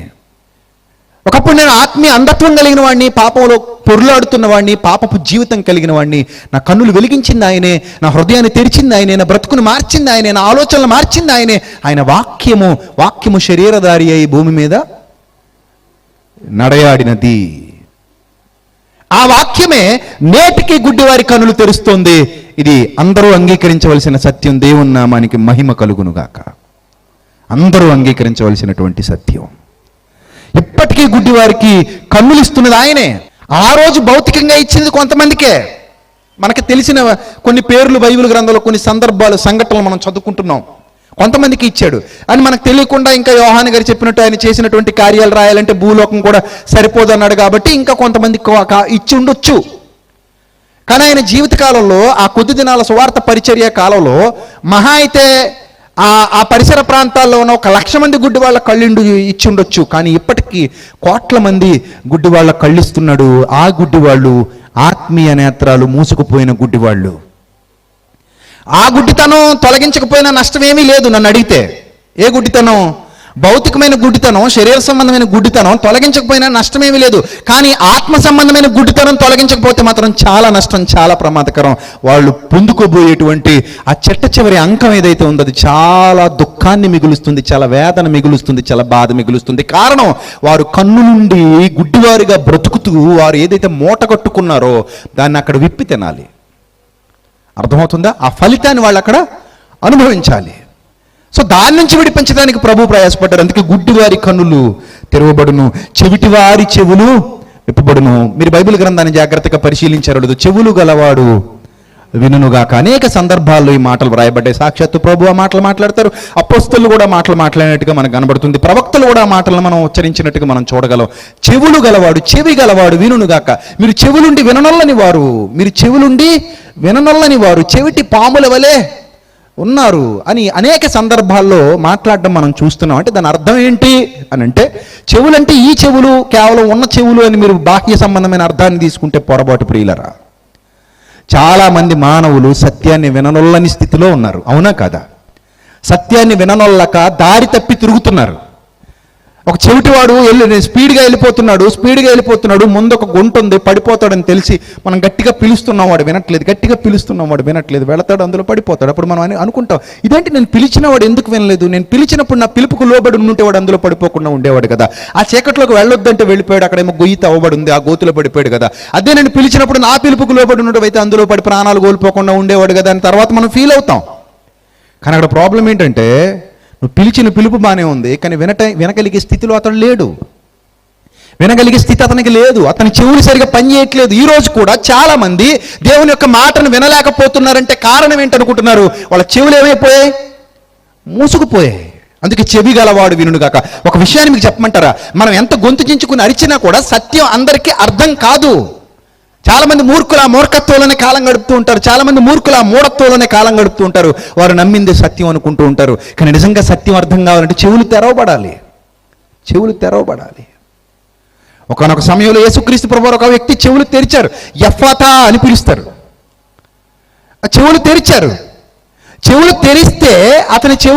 S1: ఒకప్పుడు నేను ఆత్మీయ అంధత్వం కలిగిన వాడిని, పాపంలో పొర్లాడుతున్న వాడిని, పాపపు జీవితం కలిగిన వాడిని. నా కన్నులు వెలిగించింది ఆయనే, నా హృదయాన్ని తెరిచింది ఆయనే, నా బ్రతుకును మార్చింది ఆయనే, నా ఆలోచనలు మార్చింది ఆయనే. ఆయన వాక్యము శరీరధారి అయి భూమి మీద నడయాడినది. ఆ వాక్యమే నేటికి గుడ్డివారి కన్నులు తెరుస్తోంది. ఇది అందరూ అంగీకరించవలసిన సత్యం. దేవుని నామానికి మహిమ కలుగునుగాక. అందరూ అంగీకరించవలసినటువంటి సత్యం. ఇప్పటికీ గుడ్డివారికి కన్నులు ఇస్తున్నది ఆయనే. ఆ రోజు భౌతికంగా ఇచ్చింది కొంతమందికే. మనకి తెలిసిన కొన్ని పేర్లు బైబిల్ గ్రంథంలో, కొన్ని సందర్భాలు, సంఘటనలు మనం చదువుకుంటున్నాం. కొంతమందికి ఇచ్చాడు అని మనకు తెలియకుండా ఇంకా యోహాను గారు చెప్పినట్టు ఆయన చేసినటువంటి కార్యాలు రాయాలంటే భూలోకం కూడా సరిపోదు అన్నాడు కాబట్టి ఇంకా కొంతమందికి ఇచ్చి ఉండొచ్చు. కానీ ఆయన జీవితకాలంలో, ఆ కొద్ది దినాల సువార్త పరిచర్య కాలంలో మహా అయితే ఆ పరిసర ప్రాంతాల్లో ఉన్న 1,00,000 మంది గుడ్డి వాళ్ళ కళ్ళిండు ఇచ్చి ఉండొచ్చు. కానీ ఇప్పటికీ కోట్ల మంది గుడ్డి వాళ్ళ కళ్ళిస్తున్నాడు. ఆ గుడ్డి వాళ్ళు ఆత్మీయ నేత్రాలు మూసుకుపోయిన గుడ్డివాళ్ళు. ఆ గుడ్డితనం తొలగించకపోయినా నష్టమేమీ లేదు నన్ను అడిగితే. ఏ గుడ్డితనం? భౌతికమైన గుడ్డితనం, శరీర సంబంధమైన గుడ్డితనం తొలగించకపోయినా నష్టమేమీ లేదు. కానీ ఆత్మ సంబంధమైన గుడ్డితనం తొలగించకపోతే మాత్రం చాలా నష్టం, చాలా ప్రమాదకరం. వాళ్ళు పొందుకోబోయేటువంటి ఆ చివరి అంకం ఏదైతే ఉందో అది చాలా దుఃఖాన్ని మిగులుస్తుంది, చాలా వేదన మిగులుస్తుంది, చాలా బాధ మిగులుస్తుంది. కారణం, వారు కన్ను నుండి గుడ్డివారిగా బ్రతుకుతూ వారు ఏదైతే మూట కట్టుకున్నారో దాన్ని అక్కడ విప్పి తినాలి. అర్థమవుతుందా? ఆ ఫలితాన్ని వాళ్ళు అక్కడ అనుభవించాలి. సో దాని నుంచి విడిపించడానికి ప్రభు ప్రయాసపడ్డారు. అందుకే గుడ్డివారి కన్నులు తెరవబడును, చెవిటివారి చెవులు విప్పబడును. మీరు బైబిల్ గ్రంథాన్ని జాగ్రత్తగా పరిశీలించారు. చెవులు గలవాడు వినుగాక. అనేక సందర్భాల్లో ఈ మాటలు వ్రాయబడ్డాయి. సాక్షాత్తు ప్రభు ఆ మాటలు మాట్లాడతారు. అపోస్తలులు కూడా మాటలు మాట్లాడినట్టుగా మనకు కనబడుతుంది. ప్రవక్తలు కూడా ఆ మాటలను మనం ఉచ్చరించినట్టుగా మనం చూడగలం. చెవులు గలవాడు, చెవి గలవాడు వినుగాక. మీరు చెవులుండి విననొల్లని వారు, మీరు చెవులుండి విననొల్లని వారు, చెవిటి పాముల వలె ఉన్నారు అని అనేక సందర్భాల్లో మాట్లాడడం మనం చూస్తున్నాం. అంటే దాని అర్థం ఏంటి అని అంటే, చెవులంటే ఈ చెవులు కేవలం ఉన్న చెవులు అని మీరు బాహ్య సంబంధమైన అర్థాన్ని తీసుకుంటే పొరపాటు ప్రియులరా. చాలామంది మానవులు సత్యాన్ని విననొల్లని స్థితిలో ఉన్నారు. అవునా కాదా? సత్యాన్ని విననొల్లక దారి తప్పి తిరుగుతున్నారు. ఒక చెవిటివాడు స్పీడ్గా వెళ్ళిపోతున్నాడు, ముందు ఒక గుంట ఉంది, పడిపోతాడని తెలిసి మనం గట్టిగా పిలుస్తున్నాం, వాడు వినట్లేదు, వెళతాడు, అందులో పడిపోతాడు. అప్పుడు మనం అనుకుంటాం, ఇదేంటి నేను పిలిచిన వాడు ఎందుకు వినలేదు? నేను పిలిచినప్పుడు నా పిలుపుకు లోబడి ఉంటే వాడు అందులో పడిపోకుండా ఉండేవాడు కదా. ఆ చీకట్లోకి వెళ్ళొద్దంటే వెళ్ళిపోయాడు, అక్కడేమో గొయ్యి తవ్వబడి ఉంది, ఆ గోతులో పడిపోయాడు కదా. అదే నేను పిలిచినప్పుడు నా పిలుపుకు లోబడి ఉండడం అయితే అందులో పడి ప్రాణాలు కోల్పోకుండా ఉండేవాడు కదా అని తర్వాత మనం ఫీల్ అవుతాం. కానీ అక్కడ ప్రాబ్లం ఏంటంటే, నువ్వు పిలిచిన పిలుపు బాగానే ఉంది, కానీ వినగలిగే స్థితిలో అతడు లేడు. వినగలిగే స్థితి అతనికి లేదు. అతని చెవులు సరిగా పనిచేయట్లేదు. ఈ రోజు కూడా చాలా మంది దేవుని యొక్క మాటను వినలేకపోతున్నారంటే కారణం ఏంటనుకుంటున్నారు? వాళ్ళ చెవులు ఏమైపోయాయి? మూసుకుపోయాయి. అందుకే చెవి గలవాడు వినుగాక. ఒక విషయాన్ని మీకు చెప్పమంటారా? మనం ఎంత గొంతు చించుకుని అరిచినా కూడా సత్యం అందరికీ అర్థం కాదు. చాలా మంది మూర్ఖులు ఆ మూర్ఖత్వంలోనే కాలం గడుపుతూ ఉంటారు. చాలా మంది మూర్ఖులు ఆ మూఢత్వంలోనే కాలం గడుపుతూ ఉంటారు. వారు నమ్మింది సత్యం అనుకుంటూ ఉంటారు. కానీ నిజంగా సత్యం అర్థం కావాలంటే చెవులు తెరవబడాలి. ఒకానొక సమయంలో యేసుక్రీస్తు ప్రభువారు ఒక వ్యక్తి చెవులు తెరిచారు. ఎఫ్ఫతా అని పిలుస్తారు. ఆ చెవులు తెరిచారు.
S2: చెవులు తెరిస్తే అతనికి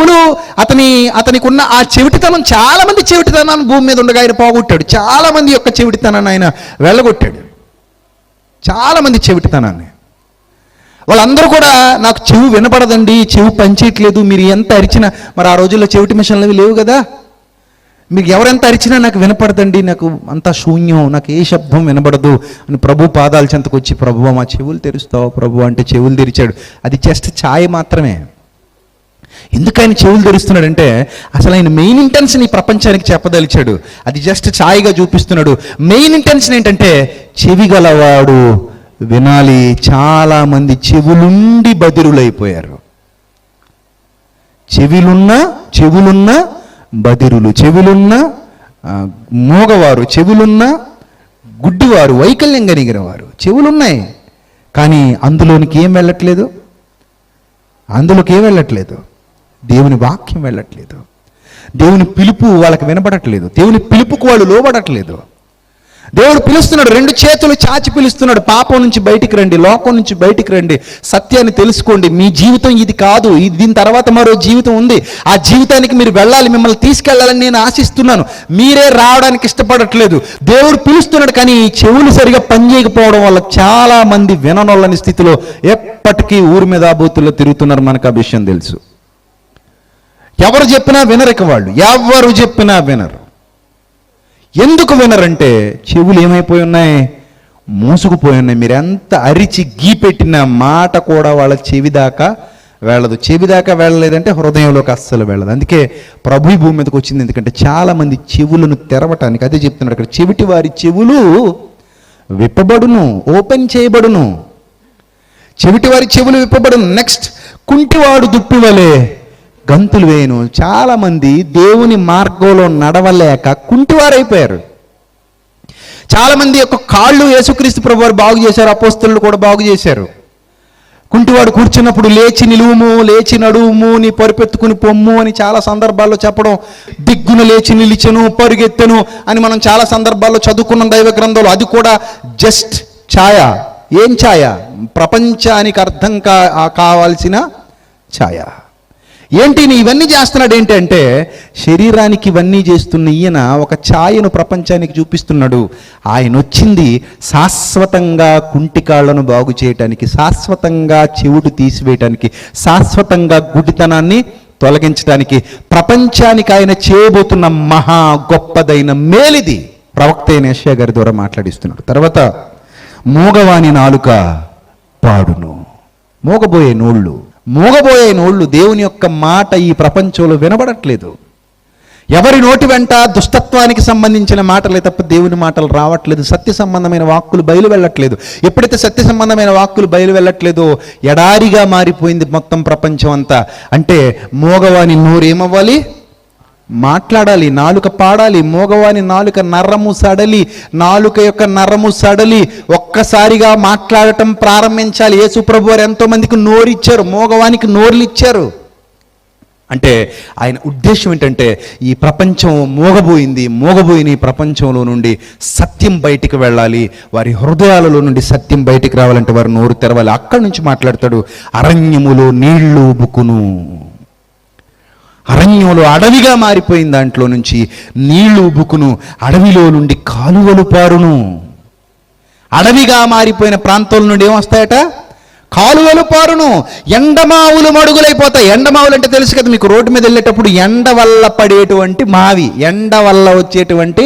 S2: ఉన్న ఆ చెవిటితనం, చాలా మంది చెవిటితనాన్ని భూమి మీద ఉండగా ఆయన పోగొట్టాడు. చాలా మంది యొక్క చెవిటితనాన్ని ఆయన వెళ్ళగొట్టాడు. చాలా మంది చెవిటితనాన్ని. వాళ్ళందరూ కూడా నాకు చెవు వినపడదండి, చెవు పనిచేయట్లేదు, మీరు ఎంత అరిచినా, మరి ఆ రోజుల్లో చెవిటి మిషన్లు లేవు కదా, మీకు ఎవరెంత అరిచినా నాకు వినపడదండి, నాకు అంతా శూన్యం, నాకు ఏ శబ్దం వినపడదు అని ప్రభు పాదాల చెంతకు వచ్చి, ప్రభు మా చెవులు తెరుస్తావు ప్రభు అంటే చెవులు తెరిచాడు. అది జస్ట్ ఛాయ మాత్రమే. ఎందుకు ఆయన చెవులు తెరుస్తున్నాడంటే అసలు ఆయన మెయిన్ ఇంటెన్షన్ ఈ ప్రపంచానికి చెప్పదలిచాడు. అది జస్ట్ ఛాయగా చూపిస్తున్నాడు. మెయిన్ ఇంటెన్షన్ ఏంటంటే చెవి గలవాడు వినాలి. చాలా మంది చెవులుండి బదిరులైపోయారు. చెవులున్న బదిరులు, చెవులున్న మోగవారు, చెవులున్న గుడ్డివారు, వైకల్యం కలిగిన వారు. చెవులున్నాయి కానీ అందులోకి ఏం వెళ్ళట్లేదు, దేవుని వాక్యం వెళ్ళట్లేదు, దేవుని పిలుపు వాళ్ళకి వినపడట్లేదు, దేవుని పిలుపుకు వాళ్ళు లోబడట్లేదు. దేవుడు పిలుస్తున్నాడు, 2 చేతులు చాచి పిలుస్తున్నాడు, పాపం నుంచి బయటికి రండి, లోకం నుంచి బయటికి రండి, సత్యాన్ని తెలుసుకోండి, మీ జీవితం ఇది కాదు, దీని తర్వాత మరో జీవితం ఉంది, ఆ జీవితానికి మీరు వెళ్ళాలి, మిమ్మల్ని తీసుకెళ్లాలని నేను ఆశిస్తున్నాను, మీరే రావడానికి ఇష్టపడట్లేదు. దేవుడు పిలుస్తున్నాడు కానీ చెవులు సరిగా పనిచేయకపోవడం వల్ల చాలా మంది విననొల్లని స్థితిలో ఎప్పటికీ ఊరి మీద బూతుల్లో తిరుగుతున్నారు. మనకు ఆ విషయం తెలుసు. ఎవరు చెప్పినా వినరు, వాళ్ళు ఎవరు చెప్పినా వినరు. ఎందుకు వినరంటే చెవులు ఏమైపోయి ఉన్నాయి, మూసుకుపోయి ఉన్నాయి. మీరు ఎంత అరిచి గీపెట్టిన మాట కూడా వాళ్ళ చెవి దాకా వెళ్ళదు. చెవి దాకా వెళ్ళలేదంటే హృదయంలోకి అస్సలు వెళ్ళదు. అందుకే ప్రభు భూమి మీదకి వచ్చింది. ఎందుకంటే చాలా మంది చెవులను తెరవటానికి. అదే చెప్తున్నాడు అక్కడ, చెవిటి వారి చెవులు విప్పబడును, ఓపెన్ చేయబడును. చెవిటి వారి చెవులు విప్పబడును. నెక్స్ట్, కుంటివాడు దుప్పివలే గంతులు వేయను. చాలా మంది దేవుని మార్గంలో నడవలేక కుంటివారైపోయారు. చాలా మంది యొక్క కాళ్ళు యేసుక్రీస్తు ప్రభువారు బాగు చేశారు, అపోస్తలులు కూడా బాగు చేశారు. కుంటివాడు కూర్చున్నప్పుడు లేచి నిలువుము, లేచి నడువుము, నీ పరిపెత్తుకుని పొమ్ము అని చాలా సందర్భాల్లో చెప్పడం, దిగ్గున లేచి నిలిచెను, పరుగెత్తెను అని మనం చాలా సందర్భాల్లో చదువుకున్న దైవ గ్రంథంలో. అది కూడా జస్ట్ ఛాయ. ఏం ఛాయ? ప్రపంచానికి అర్థం కావాల్సిన ఛాయ. ఏంటి ఇవన్నీ చేస్తున్నాడు ఏంటంటే, శరీరానికి ఇవన్నీ చేస్తున్న ఈయన ఒక ఛాయను ప్రపంచానికి చూపిస్తున్నాడు. ఆయన వచ్చింది శాశ్వతంగా కుంటికాళ్లను బాగు చేయటానికి, శాశ్వతంగా చెవుడు తీసివేయటానికి, శాశ్వతంగా గుడ్డితనాన్ని తొలగించడానికి, ప్రపంచానికి ఆయన చేయబోతున్న మహా గొప్పదైన మేలిది. ప్రవక్త అయిన యెషయా గారి ద్వారా మాట్లాడిస్తున్నాడు. తర్వాత, మూగవాని నాలుక పాడును. మూగబోయే నోళ్ళు దేవుని యొక్క మాట ఈ ప్రపంచంలో వినబడట్లేదు. ఎవరి నోటి వెంట దుష్టత్వానికి సంబంధించిన మాటలే తప్ప దేవుని మాటలు రావట్లేదు. సత్య సంబంధమైన వాక్కులు బయలు వెళ్ళట్లేదు. ఎప్పుడైతే సత్య సంబంధమైన వాక్కులు బయలు వెళ్ళట్లేదో ఎడారిగా మారిపోయింది మొత్తం ప్రపంచం అంతా. అంటే మోగవాని నోరు ఏమవ్వాలి? మాట్లాడాలి, నాలుక పాడాలి. మోగవాని నాలుక నరము సడలి, నాలుక యొక్క నరము సడలి ఒక్కసారిగా మాట్లాడటం ప్రారంభించాలి. యేసు ప్రభు వారు ఎంతో మందికి నోరిచ్చారు, మోగవానికి నోర్లు ఇచ్చారు. అంటే ఆయన ఉద్దేశం ఏంటంటే, ఈ ప్రపంచం మోగబోయిన ఈ ప్రపంచంలో నుండి సత్యం బయటికి వెళ్ళాలి, వారి హృదయాలలో నుండి సత్యం బయటికి రావాలంటే వారు నోరు తెరవాలి. అక్కడి నుంచి మాట్లాడతాడు, అరణ్యములో నీళ్లు ఉబుకును. అరణ్యంలో అడవిగా మారిపోయిన దాంట్లో నుంచి నీళ్లు ఉబుకును, అడవిలో నుండి కాలువలు పారును. అడవిగా మారిపోయిన ప్రాంతాల నుండి ఏమొస్తాయట? కాలువలు పారును. ఎండమావులు మడుగులైపోతాయి. ఎండమావులు అంటే తెలుసు కదా మీకు, రోడ్డు మీద వెళ్ళేటప్పుడు ఎండ వల్ల పడేటువంటి మావి, ఎండ వల్ల వచ్చేటువంటి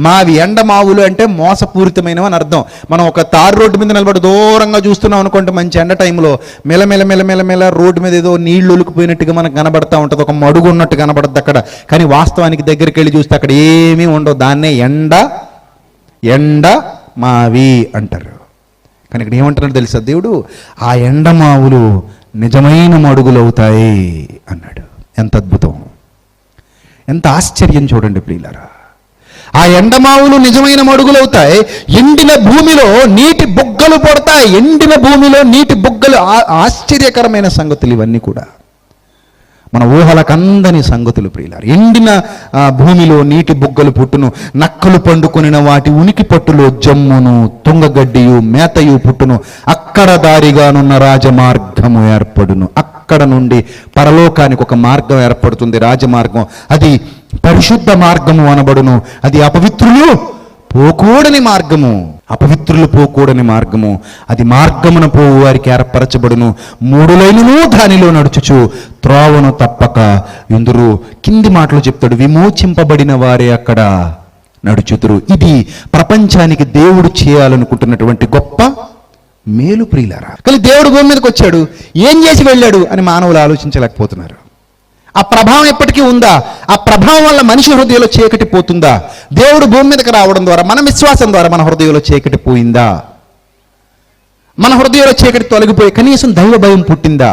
S2: మావి. ఎండమావులు అంటే మోసపూరితమైనవి అని అర్థం. మనం ఒక తారు రోడ్డు మీద నిలబడి దూరంగా చూస్తున్నాం అనుకుంటే, మంచి ఎండ టైంలో మెల్లమెల్ల రోడ్డు మీద ఏదో నీళ్లు ఒలికిపోయినట్టుగా మనకు కనబడతా ఉంటుంది, ఒక మడుగు ఉన్నట్టు కనబడుతుంది అక్కడ. కానీ వాస్తవానికి దగ్గరికి వెళ్ళి చూస్తే అక్కడ ఏమీ ఉండవు. దాన్నే ఎండ మావి అంటారు. కానీ ఇక్కడ ఏమంటున్నాడు తెలుసా దేవుడు? ఆ ఎండమావులు నిజమైన మడుగులు అవుతాయి అన్నాడు. ఎంత అద్భుతం, ఎంత ఆశ్చర్యం చూడండి ప్రియులారా. ఆ ఎండమావులు నిజమైన మడుగులవుతాయి. ఎండిన భూమిలో నీటి బుగ్గలు పడతాయి. ఎండిన భూమిలో నీటి బుగ్గలు. ఆశ్చర్యకరమైన సంగతులు ఇవన్నీ కూడా, మన ఊహలకందని సంగతులు ప్రియులారు. ఎండిన భూమిలో నీటి బుగ్గలు పుట్టును, నక్కలు పండుకొనిన వాటి ఉనికి పట్టులో జమ్మును, తుంగగడ్డియు మేతయు పుట్టును, అక్కడ దారిగానున్న రాజమార్గము ఏర్పడును. అక్కడ నుండి పరలోకానికి ఒక మార్గం ఏర్పడుతుంది, రాజమార్గం. అది పరిశుద్ధ మార్గము అనబడును. అది అపవిత్రులు పోకూడని మార్గము, అపవిత్రులు పోకూడని మార్గము. అది మార్గమున పోవు వారికి ఏర్పరచబడును. 3 లైనులు దానిలో నడుచుచు త్రోవను తప్పక ఎందురు. కింది మాటలు చెప్తాడు, విమోచింపబడిన వారే అక్కడ నడుచుతురు. ఇది ప్రపంచానికి దేవుడు చేయాలనుకుంటున్నటువంటి గొప్ప మేలు ప్రియులారా. కానీ దేవుడు భూమి మీదకి వచ్చాడు, ఏం చేసి వెళ్ళాడు అని మానవులు ఆలోచించలేకపోతున్నారు. ఆ ప్రభావం ఎప్పటికీ ఉందా? ఆ ప్రభావం వల్ల మనిషి హృదయంలో చీకటి పోతుందా? దేవుడు భూమి మీదకి రావడం ద్వారా, మన విశ్వాసం ద్వారా మన హృదయంలో చీకటి పోయిందా? మన హృదయంలో చీకటి తొలగిపోయి కనీసం దైవ భయం పుట్టిందా?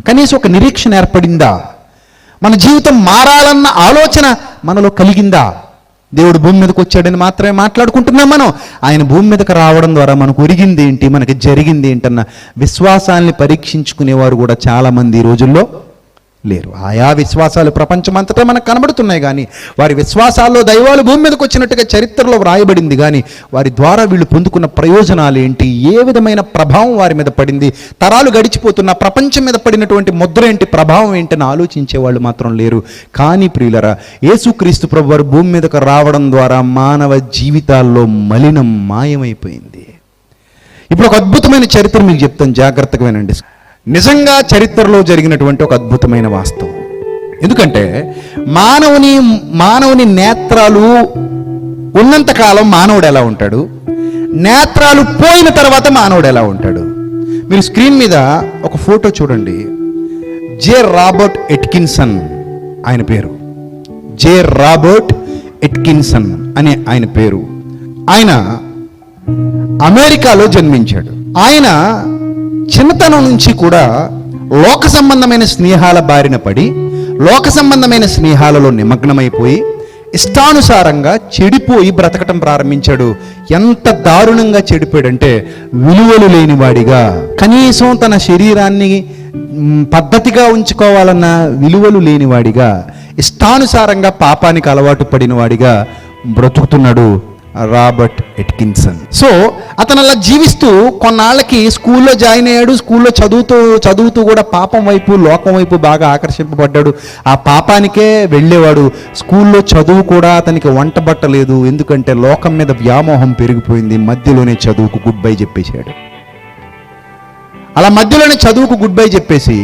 S2: కనీసం ఒక నిరీక్షణ ఏర్పడిందా? మన జీవితం మారాలన్న ఆలోచన మనలో కలిగిందా? దేవుడు భూమి మీదకి వచ్చాడని మాత్రమే మాట్లాడుకుంటున్నాం మనం. ఆయన భూమి మీదకి రావడం ద్వారా మనకు ఒరిగింది ఏంటి, మనకి జరిగింది ఏంటన్న విశ్వాసాన్ని పరీక్షించుకునేవారు కూడా చాలామంది ఈ రోజుల్లో లేరు. ఆయా విశ్వాసాలు ప్రపంచమంతటా మనకు కనబడుతున్నాయి, కానీ వారి విశ్వాసాల్లో దైవాలు భూమి మీదకి వచ్చినట్టుగా చరిత్రలో వ్రాయబడింది. కానీ వారి ద్వారా వీళ్ళు పొందుకున్న ప్రయోజనాలు ఏంటి, ఏ విధమైన ప్రభావం వారి మీద పడింది, తరాలు గడిచిపోతున్న ప్రపంచం మీద పడినటువంటి ముద్ర ఏంటి, ప్రభావం ఏంటని ఆలోచించే వాళ్ళు మాత్రం లేరు. కానీ ప్రియులరా, యేసుక్రీస్తు ప్రభు వారు భూమి మీదకు రావడం ద్వారా మానవ జీవితాల్లో మలినం మాయమైపోయింది. ఇప్పుడు ఒక అద్భుతమైన చరిత్ర మీకు చెప్తాను, జాగ్రత్తగా వినండి. నిజంగా చరిత్రలో జరిగినటువంటి ఒక అద్భుతమైన వాస్తవం. ఎందుకంటే మానవుని నేత్రాలు ఉన్నంతకాలం మానవుడు ఎలా ఉంటాడు, నేత్రాలు పోయిన తర్వాత మానవుడు ఎలా ఉంటాడు. మీరు స్క్రీన్ మీద ఒక ఫోటో చూడండి. జే రాబర్ట్ ఎట్కిన్సన్ ఆయన పేరు. జే రాబర్ట్ ఎట్కిన్సన్ అనే ఆయన పేరు. ఆయన అమెరికాలో జన్మించాడు. ఆయన చిన్నతనం నుంచి కూడా లోక సంబంధమైన స్నేహాల బారిన పడి, లోక సంబంధమైన స్నేహాలలో నిమగ్నమైపోయి, ఇష్టానుసారంగా చెడిపోయి బ్రతకటం ప్రారంభించాడు. ఎంత దారుణంగా చెడిపోయాడంటే, విలువలు లేనివాడిగా, కనీసం తన శరీరాన్ని పద్ధతిగా ఉంచుకోవాలన్న విలువలు లేనివాడిగా, ఇష్టానుసారంగా పాపానికి అలవాటు పడిన వాడిగా బ్రతుకుతున్నాడు రాబర్ట్ ఎట్కిన్సన్. సో అతను అలా జీవిస్తూ కొన్నాళ్ళకి స్కూల్లో జాయిన్ అయ్యాడు. స్కూల్లో చదువుతూ కూడా పాపం వైపు, లోకం వైపు బాగా ఆకర్షింపబడ్డాడు. ఆ పాపానికే వెళ్ళేవాడు. స్కూల్లో చదువు కూడా అతనికి వంటబట్టలేదు, ఎందుకంటే లోకం మీద వ్యామోహం పెరిగిపోయింది. మధ్యలోనే చదువుకు గుడ్ బై చెప్పేశాడు. అలా మధ్యలోనే చదువుకు గుడ్ బై చెప్పేసి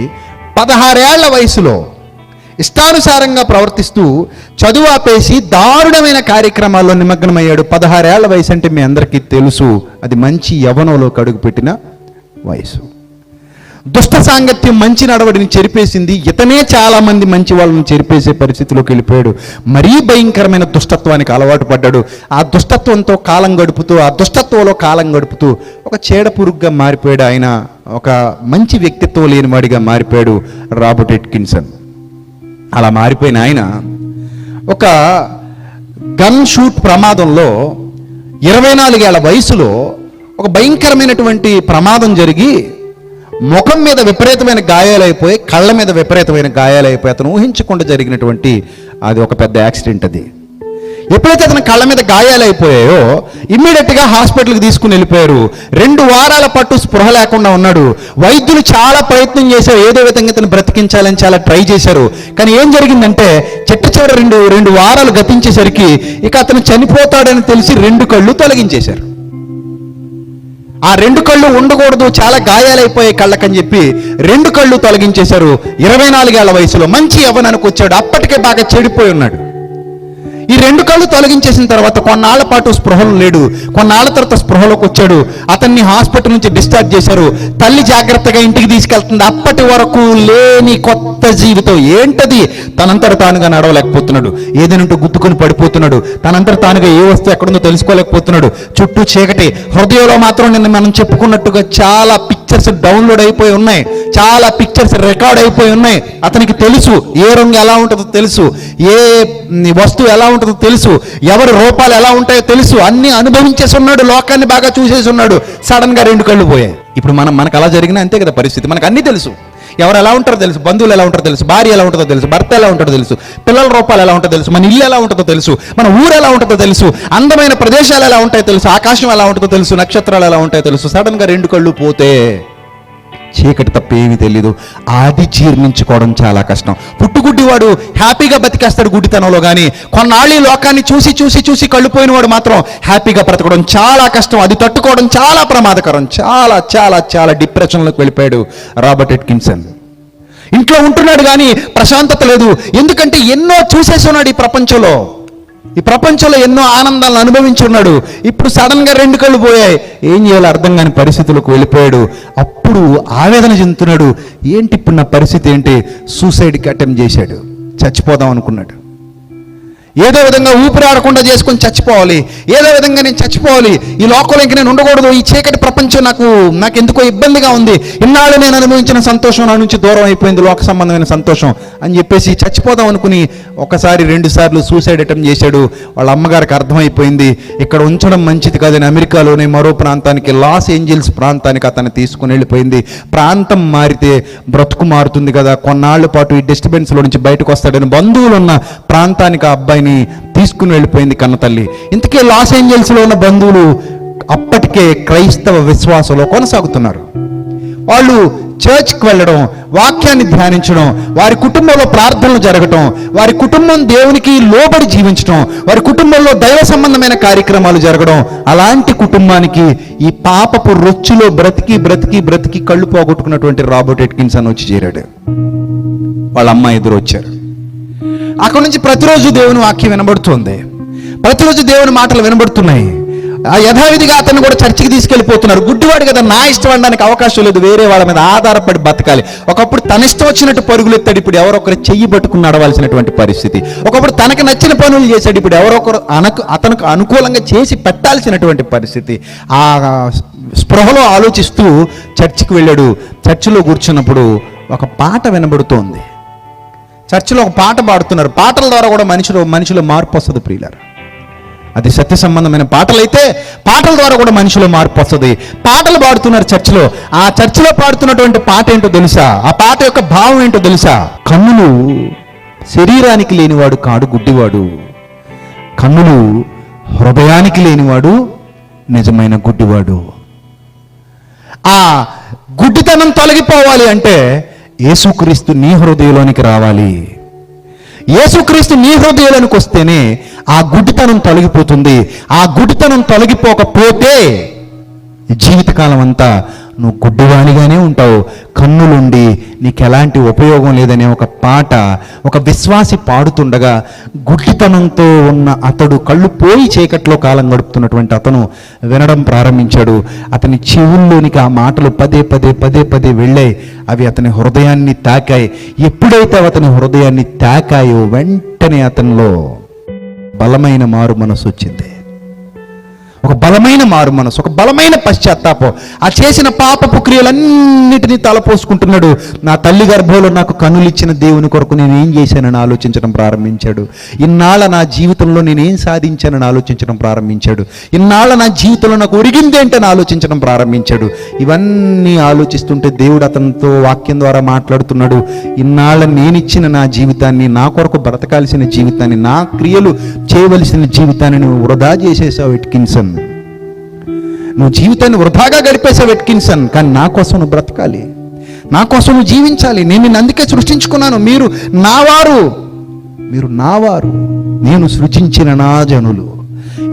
S2: 16 ఏళ్ల వయసులో ఇష్టానుసారంగా ప్రవర్తిస్తూ చదువు ఆపేసి దారుణమైన కార్యక్రమాల్లో నిమగ్నమయ్యాడు. 16 ఏళ్ల వయసు అంటే మీ అందరికీ తెలుసు, అది మంచి యవ్వనంలోకి అడుగుపెట్టిన వయసు. దుష్ట సాంగత్యం మంచి నడవడిని చెరిపేసింది. ఇతనే చాలా మంది మంచి వాళ్ళని చెరిపేసే పరిస్థితిలోకి వెళ్ళిపోయాడు. మరీ భయంకరమైన దుష్టత్వానికి అలవాటు పడ్డాడు. ఆ దుష్టత్వంతో కాలం గడుపుతూ, ఆ దుష్టత్వంలో కాలం గడుపుతూ ఒక చీడపురుగుగా మారిపోయాడు. ఆయన ఒక మంచి వ్యక్తిత్వం లేనివాడిగా మారిపోయాడు రాబర్ట్ ఎట్కిన్సన్. అలా మారిపోయిన ఆయన ఒక గన్ షూట్ ప్రమాదంలో 24 ఏళ్ల వయసులో ఒక భయంకరమైనటువంటి ప్రమాదం జరిగి ముఖం మీద విపరీతమైన గాయాలైపోయి, కళ్ళ మీద విపరీతమైన గాయాలైపోయి, అతను ఊహించకుండా జరిగినటువంటి అది ఒక పెద్ద యాక్సిడెంట్. అది ఎప్పుడైతే అతని కళ్ళ మీద గాయాలైపోయాయో ఇమ్మీడియట్గా హాస్పిటల్కి తీసుకుని వెళ్ళిపోయారు. 2 వారాల పాటు స్పృహ లేకుండా ఉన్నాడు. వైద్యులు చాలా ప్రయత్నం చేశారు, ఏదో విధంగా అతను బ్రతికించాలని చాలా ట్రై చేశారు. కానీ ఏం జరిగిందంటే, చివరి 2 వారాలు గతించేసరికి ఇక అతను చనిపోతాడని తెలిసి 2 కళ్ళు తొలగించేశారు. ఆ 2 కళ్ళు ఉండకూడదు, చాలా గాయాలైపోయాయి కళ్ళకని చెప్పి 2 కళ్ళు తొలగించేశారు. 24 ఏళ్ల వయసులో మంచి యవ్వనానికి వచ్చాడు. అప్పటికే బాగా చెడిపోయి ఉన్నాడు. ఈ 2 కళ్ళు తొలగించేసిన తర్వాత కొన్నాళ్ల పాటు స్పృహలో లేడు. కొన్నాళ్ల తర్వాత స్పృహలోకి వచ్చాడు. అతన్ని హాస్పిటల్ నుంచి డిశ్చార్జ్ చేశారు. తల్లి జాగ్రత్తగా ఇంటికి తీసుకెళ్తుంది. అప్పటి వరకు లేని కొత్త జీవితం. ఏంటది? తనంతట తానుగా నడవలేకపోతున్నాడు. ఏదైనా గుద్దుకొని పడిపోతున్నాడు. తనంతట తానుగా ఏ వస్తువు ఎక్కడుందో తెలుసుకోలేకపోతున్నాడు. చుట్టూ చీకటి. హృదయంలో మాత్రం నిన్న మనం చెప్పుకున్నట్టుగా చాలా పిక్చర్స్ డౌన్లోడ్ అయిపోయి ఉన్నాయి, చాలా పిక్చర్స్ రికార్డ్ అయిపోయి ఉన్నాయి. అతనికి తెలుసు ఏ రంగు ఎలా ఉంటుందో తెలుసు, ఏ వస్తువు ఎలా ఉంటుందో తెలుసు, ఎవరి రూపాలు ఎలా ఉంటాయో తెలుసు. అన్ని అనుభవించేసి ఉన్నాడు, లోకాన్ని బాగా చూసేసి ఉన్నాడు. సడన్ గా 2 కళ్ళు పోయాయి. ఇప్పుడు మనకు అలా జరిగినా అంతే కదా పరిస్థితి. మనకు అన్నీ తెలుసు. ఎవరు ఎలా ఉంటారో తెలుసు, బంధువులు ఎలా ఉంటారో తెలుసు, భార్య ఎలా ఉంటుందో తెలుసు, భర్త ఎలా ఉంటుందో తెలుసు, పిల్లల రూపాలు ఎలా ఉంటుందో తెలుసు, మన ఇల్లు ఎలా ఉంటుందో తెలుసు, మన ఊరు ఎలా ఉంటుందో తెలుసు, అందమైన ప్రదేశాలు ఎలా ఉంటాయో తెలుసు, ఆకాశం ఎలా ఉంటుందో తెలుసు, నక్షత్రాలు ఎలా ఉంటాయో తెలుసు. సడన్ గా 2 కళ్ళు పోతే చీకటి తప్ప ఏమీ తెలీదు. అది జీర్ణించుకోవడం చాలా కష్టం. పుట్టుగుడ్డివాడు హ్యాపీగా బతికేస్తాడు గుడ్డితనంలో, కానీ కొన్నాళ్ళు ఈ లోకాన్ని చూసి చూసి చూసి కళ్ళుపోయినవాడు మాత్రం హ్యాపీగా బ్రతకడం చాలా కష్టం. అది తట్టుకోవడం చాలా ప్రమాదకరం. చాలా చాలా చాలా డిప్రెషన్లోకి వెళ్ళిపోయాడు రాబర్ట్ ఎట్కిన్సన్. ఇంట్లో ఉంటున్నాడు కానీ ప్రశాంతత లేదు. ఎందుకంటే ఎన్నో చూసేసి ఉన్నాడు ఈ ప్రపంచంలో ఎన్నో ఆనందాలను అనుభవించి ఉన్నాడు. ఇప్పుడు సడన్గా 2 కళ్ళు పోయాయి. ఏం చేయాలో అర్థం కాని పరిస్థితులకు వెళ్ళిపోయాడు. అప్పుడు ఆవేదన చెందుతున్నాడు. ఏంటి ఇప్పుడు నా పరిస్థితి ఏంటి? సూసైడ్కి అటెంప్ట్ చేశాడు. చచ్చిపోదాం అనుకున్నాడు. ఏదో విధంగా ఊపిరి ఆడకుండా చేసుకొని చచ్చిపోవాలి, ఏదో విధంగా నేను చచ్చిపోవాలి, ఈ లోకంలో ఇంక నేను ఉండకూడదు, ఈ చీకటి ప్రపంచం నాకు ఎందుకో ఇబ్బందిగా ఉంది, ఇన్నాళ్ళు నేను అనుభవించిన సంతోషం నా నుంచి దూరం అయిపోయింది, లోక సంబంధమైన సంతోషం అని చెప్పేసి చచ్చిపోదాం అనుకుని 1-2 సార్లు సూసైడ్ అటెంప్ట్ చేశాడు. వాళ్ళ అమ్మగారికి అర్థమైపోయింది ఇక్కడ ఉంచడం మంచిది కాదని అమెరికాలోనే మరో ప్రాంతానికి, లాస్ ఏంజల్స్ ప్రాంతానికి అతన్ని తీసుకుని వెళ్ళిపోయింది. ప్రాంతం మారితే బ్రతుకు మారుతుంది కదా, కొన్నాళ్ల పాటు ఈ డిస్టర్బెన్స్లో నుంచి బయటకు వస్తాడని బంధువులు ఉన్న ప్రాంతానికి ఆ అబ్బాయిని తీసుకుని వెళ్ళిపోయింది కన్న తల్లి. ఇంతకీ లాస్ ఏంజల్స్లో ఉన్న బంధువులు అప్పటికే క్రైస్తవ విశ్వాసంలో కొనసాగుతున్నారు. వాళ్ళు చర్చ్కి వెళ్ళడం, వాక్యాన్ని ధ్యానించడం, వారి కుటుంబంలో ప్రార్థనలు జరగటం, వారి కుటుంబం దేవునికి లోబడి జీవించడం, వారి కుటుంబంలో దైవ సంబంధమైన కార్యక్రమాలు జరగడం, అలాంటి కుటుంబానికి ఈ పాపపు రొచ్చులో బ్రతికి బ్రతికి బ్రతికి కళ్ళు పోగొట్టుకున్నటువంటి రాబర్ట్ ఎట్కిన్సన్ వచ్చి చేరాడు. వాళ్ళ అమ్మ ఎదురు వచ్చారు. అక్కడి నుంచి ప్రతిరోజు దేవుని వాక్యం వినబడుతుంది, ప్రతిరోజు దేవుని మాటలు వినబడుతున్నాయి. యథావిధిగా అతన్ని కూడా చర్చికి తీసుకెళ్ళిపోతున్నారు. గుడ్డివాడు కదా, నా ఇష్టం అనడానికి అవకాశం లేదు, వేరే వాళ్ళ మీద ఆధారపడి బతకాలి. ఒకప్పుడు తన ఇష్టం వచ్చినట్టు పరుగులు ఎత్తాడు, ఇప్పుడు ఎవరొకరు చెయ్యి పట్టుకుని నడవాల్సినటువంటి పరిస్థితి. ఒకప్పుడు తనకు నచ్చిన పనులు చేశాడు, ఇప్పుడు ఎవరొకరు అతనికి అనుకూలంగా చేసి పెట్టాల్సినటువంటి పరిస్థితి. ఆ స్పృహలో ఆలోచిస్తూ చర్చికి వెళ్ళాడు. చర్చిలో కూర్చున్నప్పుడు ఒక పాట వినబడుతోంది. చర్చిలో ఒక పాట పాడుతున్నారు. పాటల ద్వారా కూడా మనిషిలో మార్పు వస్తుంది ప్రియులారా. అది సత్య సంబంధమైన పాటలైతే పాటల ద్వారా కూడా మనిషిలో మార్పు వస్తుంది. పాటలు పాడుతున్నారు చర్చిలో. ఆ చర్చిలో పాడుతున్నటువంటి పాట ఏంటో తెలుసా? ఆ పాట యొక్క భావం ఏంటో తెలుసా? కన్నులు శరీరానికి లేనివాడు కాడు గుడ్డివాడు, కన్నులు హృదయానికి లేనివాడు నిజమైన గుడ్డివాడు. ఆ గుడ్డితనం తొలగిపోవాలి అంటే యేసుక్రీస్తు నీ హృదయంలోనికి రావాలి. యేసుక్రీస్తు నీ హృదయంలోనికి వస్తేనే ఆ గుడ్డితనం తొలగిపోతుంది. ఆ గుడ్డితనం తొలగిపోకపోతే జీవితకాలం అంతా నువ్వు గుడ్డివాణిగానే ఉంటావు. కన్నులుండి నీకు ఎలాంటి ఉపయోగం లేదనే ఒక పాట ఒక విశ్వాసి పాడుతుండగా గుడ్డితనంతో ఉన్న అతడు, కళ్ళు పోయి చీకట్లో కాలం గడుపుతున్నటువంటి అతను వినడం ప్రారంభించాడు. అతని చెవుల్లోనికి ఆ మాటలు పదే పదే పదే పదే వెళ్ళాయి. అవి అతని హృదయాన్ని తాకాయి. ఎప్పుడైతే అతని హృదయాన్ని తాకాయో వెంటనే అతనిలో బలమైన మారు మనసు వచ్చింది. ఒక బలమైన మారు మనసు, ఒక బలమైన పశ్చాత్తాపం. ఆ చేసిన పాపపు క్రియలన్నిటినీ తలపోసుకుంటున్నాడు. నా తల్లి గర్భంలో నాకు కన్నులు ఇచ్చిన దేవుని కొరకు నేను ఏం చేశానని ఆలోచించడం ప్రారంభించాడు. ఇన్నాళ్ళ నా జీవితంలో నేనేం సాధించానని ఆలోచించడం ప్రారంభించాడు. ఇన్నాళ్ళ నా జీవితంలో నాకు ఒరిగిందేంటని ఆలోచించడం ప్రారంభించాడు. ఇవన్నీ ఆలోచిస్తుంటే దేవుడు అతనితో వాక్యం ద్వారా మాట్లాడుతున్నాడు. ఇన్నాళ్ళ నేనిచ్చిన నా జీవితాన్ని, నా కొరకు బ్రతకాల్సిన జీవితాన్ని, నా క్రియలు చేయవలసిన జీవితాన్ని నువ్వు వృధా చేసేసావు ఎట్కిన్సన్. నువ్వు జీవితాన్ని వృధాగా గడిపేసావు ఎట్కిన్సన్. కానీ నా కోసం నువ్వు బ్రతకాలి, నా కోసం నువ్వు జీవించాలి. నేను నిన్ను అందుకే సృష్టించుకున్నాను. మీరు నావారు, నేను సృజించిన నా జనులు.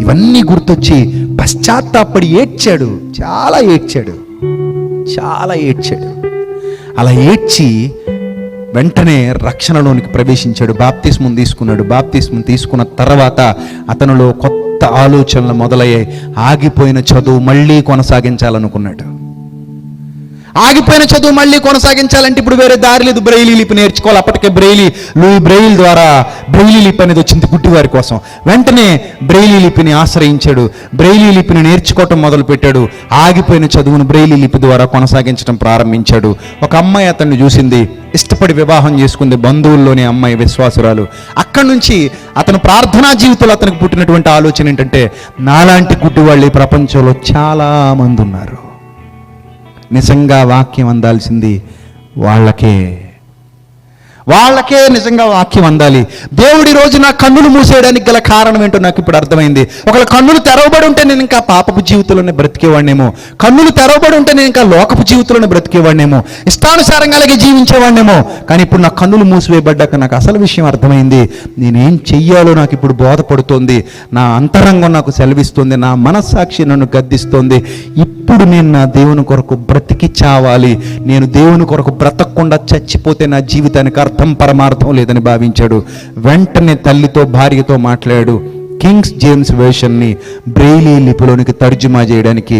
S2: ఇవన్నీ గుర్తొచ్చి పశ్చాత్తాపడి ఏడ్చాడు. చాలా ఏడ్చాడు. అలా ఏడ్చి వెంటనే రక్షణలోనికి ప్రవేశించాడు. బాప్తిస్మం తీసుకున్నాడు. బాప్తిస్మం తీసుకున్న తర్వాత అతనిలో కొత్త ఆలోచనలు మొదలయ్యాయి. ఆగిపోయిన చదువు మళ్ళీ కొనసాగించాలనుకున్నాడు. ఆగిపోయిన చదువు మళ్ళీ కొనసాగించాలంటే ఇప్పుడు వేరే దారి లేదు, బ్రెయిలీ లిపి నేర్చుకోవాలి. అప్పటికే లూయి బ్రెయిల్ ద్వారా బ్రెయిలీ లిపి అనేది వచ్చింది గుడ్డివారి కోసం. వెంటనే బ్రెయిలీ లిపిని ఆశ్రయించాడు. బ్రెయిలీ లిపిని నేర్చుకోవటం మొదలుపెట్టాడు. ఆగిపోయిన చదువును బ్రెయిలీ లిపి ద్వారా కొనసాగించడం ప్రారంభించాడు. ఒక అమ్మాయి అతన్ని చూసింది, ఇష్టపడి వివాహం చేసుకుంది. బంధువుల్లోని అమ్మాయి, విశ్వాసురాలు. అక్కడి నుంచి అతను ప్రార్థనా జీవితంలో అతనికి పుట్టినటువంటి ఆలోచన ఏంటంటే, నాలాంటి గుడ్డివాళ్ళు ఈ ప్రపంచంలో చాలా మంది ఉన్నారు, నిజంగా వాక్యం అందాల్సింది వాళ్ళకే. వాళ్ళకే నిజంగా వాక్యం అందాలి. దేవుడి రోజు నా కన్నులు మూసేయడానికి గల కారణం ఏంటో నాకు ఇప్పుడు అర్థమైంది. ఒకవేళ కన్నులు తెరవబడి ఉంటే నేను ఇంకా పాపపు జీవితంలోనే బ్రతికేవాడినేమో, కన్నులు తెరవబడి ఉంటే నేను ఇంకా లోకపు జీవితంలోనే బ్రతికేవాడినేమో, ఇష్టానుసారంగా అలాగే జీవించేవాడినేమో. కానీ ఇప్పుడు నా కన్నులు మూసివేయబడ్డాక నాకు అసలు విషయం అర్థమైంది. నేనేం చెయ్యాలో నాకు ఇప్పుడు బోధపడుతోంది, నా అంతరంగం నాకు సెలవిస్తుంది, నా మనస్సాక్షి నన్ను గద్దిస్తోంది. ఇప్పుడు నేను నా దేవుని కొరకు బ్రతికి చావాలి. నేను దేవుని కొరకు బ్రతకకుండా చచ్చిపోతే నా జీవితానికి అర్థం పరమార్థం లేదని భావించాడు. వెంటనే తల్లితో భార్యతో మాట్లాడాడు. కింగ్స్ జేమ్స్ వెర్షన్ని బ్రెయిలీ లిపిలోనికి తర్జుమా చేయడానికి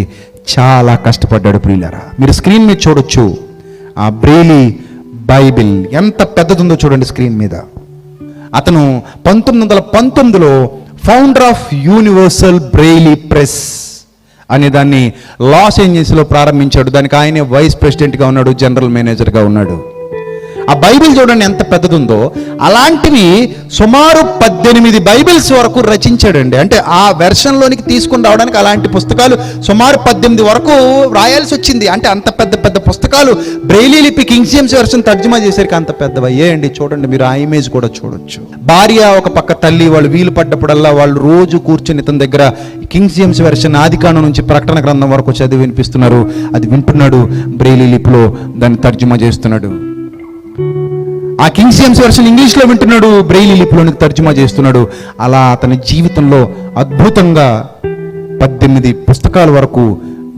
S2: చాలా కష్టపడ్డాడు. ప్రియులారా, మీరు స్క్రీన్ మీద చూడొచ్చు ఆ బ్రెయిలీ బైబిల్ ఎంత పెద్దదుందో చూడండి స్క్రీన్ మీద. అతను 1919లో founder of Universal Braille Press అనే దాన్ని లాస్ ఏంజల్స్లో ప్రారంభించాడు. దానికి ఆయనే వైస్ ప్రెసిడెంట్గా ఉన్నాడు, జనరల్ మేనేజర్గా ఉన్నాడు. ఆ బైబిల్ చూడండి ఎంత పెద్దదుందో. అలాంటివి సుమారు 18 బైబిల్స్ వరకు రచించాడండి. అంటే ఆ వెర్షన్లోనికి తీసుకుని రావడానికి అలాంటి పుస్తకాలు సుమారు 18 వరకు రాయాల్సి వచ్చింది. అంటే అంత పెద్ద పెద్ద పుస్తకాలు బ్రెయిలీ లిపి కింగ్ జేమ్స్ వెర్షన్ తర్జుమా చేసరికి అంత పెద్దవి అయ్యాయండి. చూడండి, మీరు ఆ ఇమేజ్ కూడా చూడొచ్చు. భార్య ఒక పక్క, తల్లి, వాళ్ళు వీలు పడ్డప్పుడల్లా వాళ్ళు రోజు కూర్చొని ఇతని దగ్గర కింగ్ జేమ్స్ వెర్షన్ ఆదికాండం నుంచి ప్రకటన గ్రంథం వరకు చదివి వినిపిస్తున్నారు. అది వింటున్నాడు, బ్రెయిలీ లిపిలో దాన్ని తర్జుమా చేస్తున్నాడు. ఆ కింగ్ జేమ్స్ వెర్షన్ ఇంగ్లీష్లో వింటున్నాడు, బ్రెయిలీ లిపిలోనికి తర్జుమా చేస్తున్నాడు. అలా అతని జీవితంలో అద్భుతంగా 18 పుస్తకాల వరకు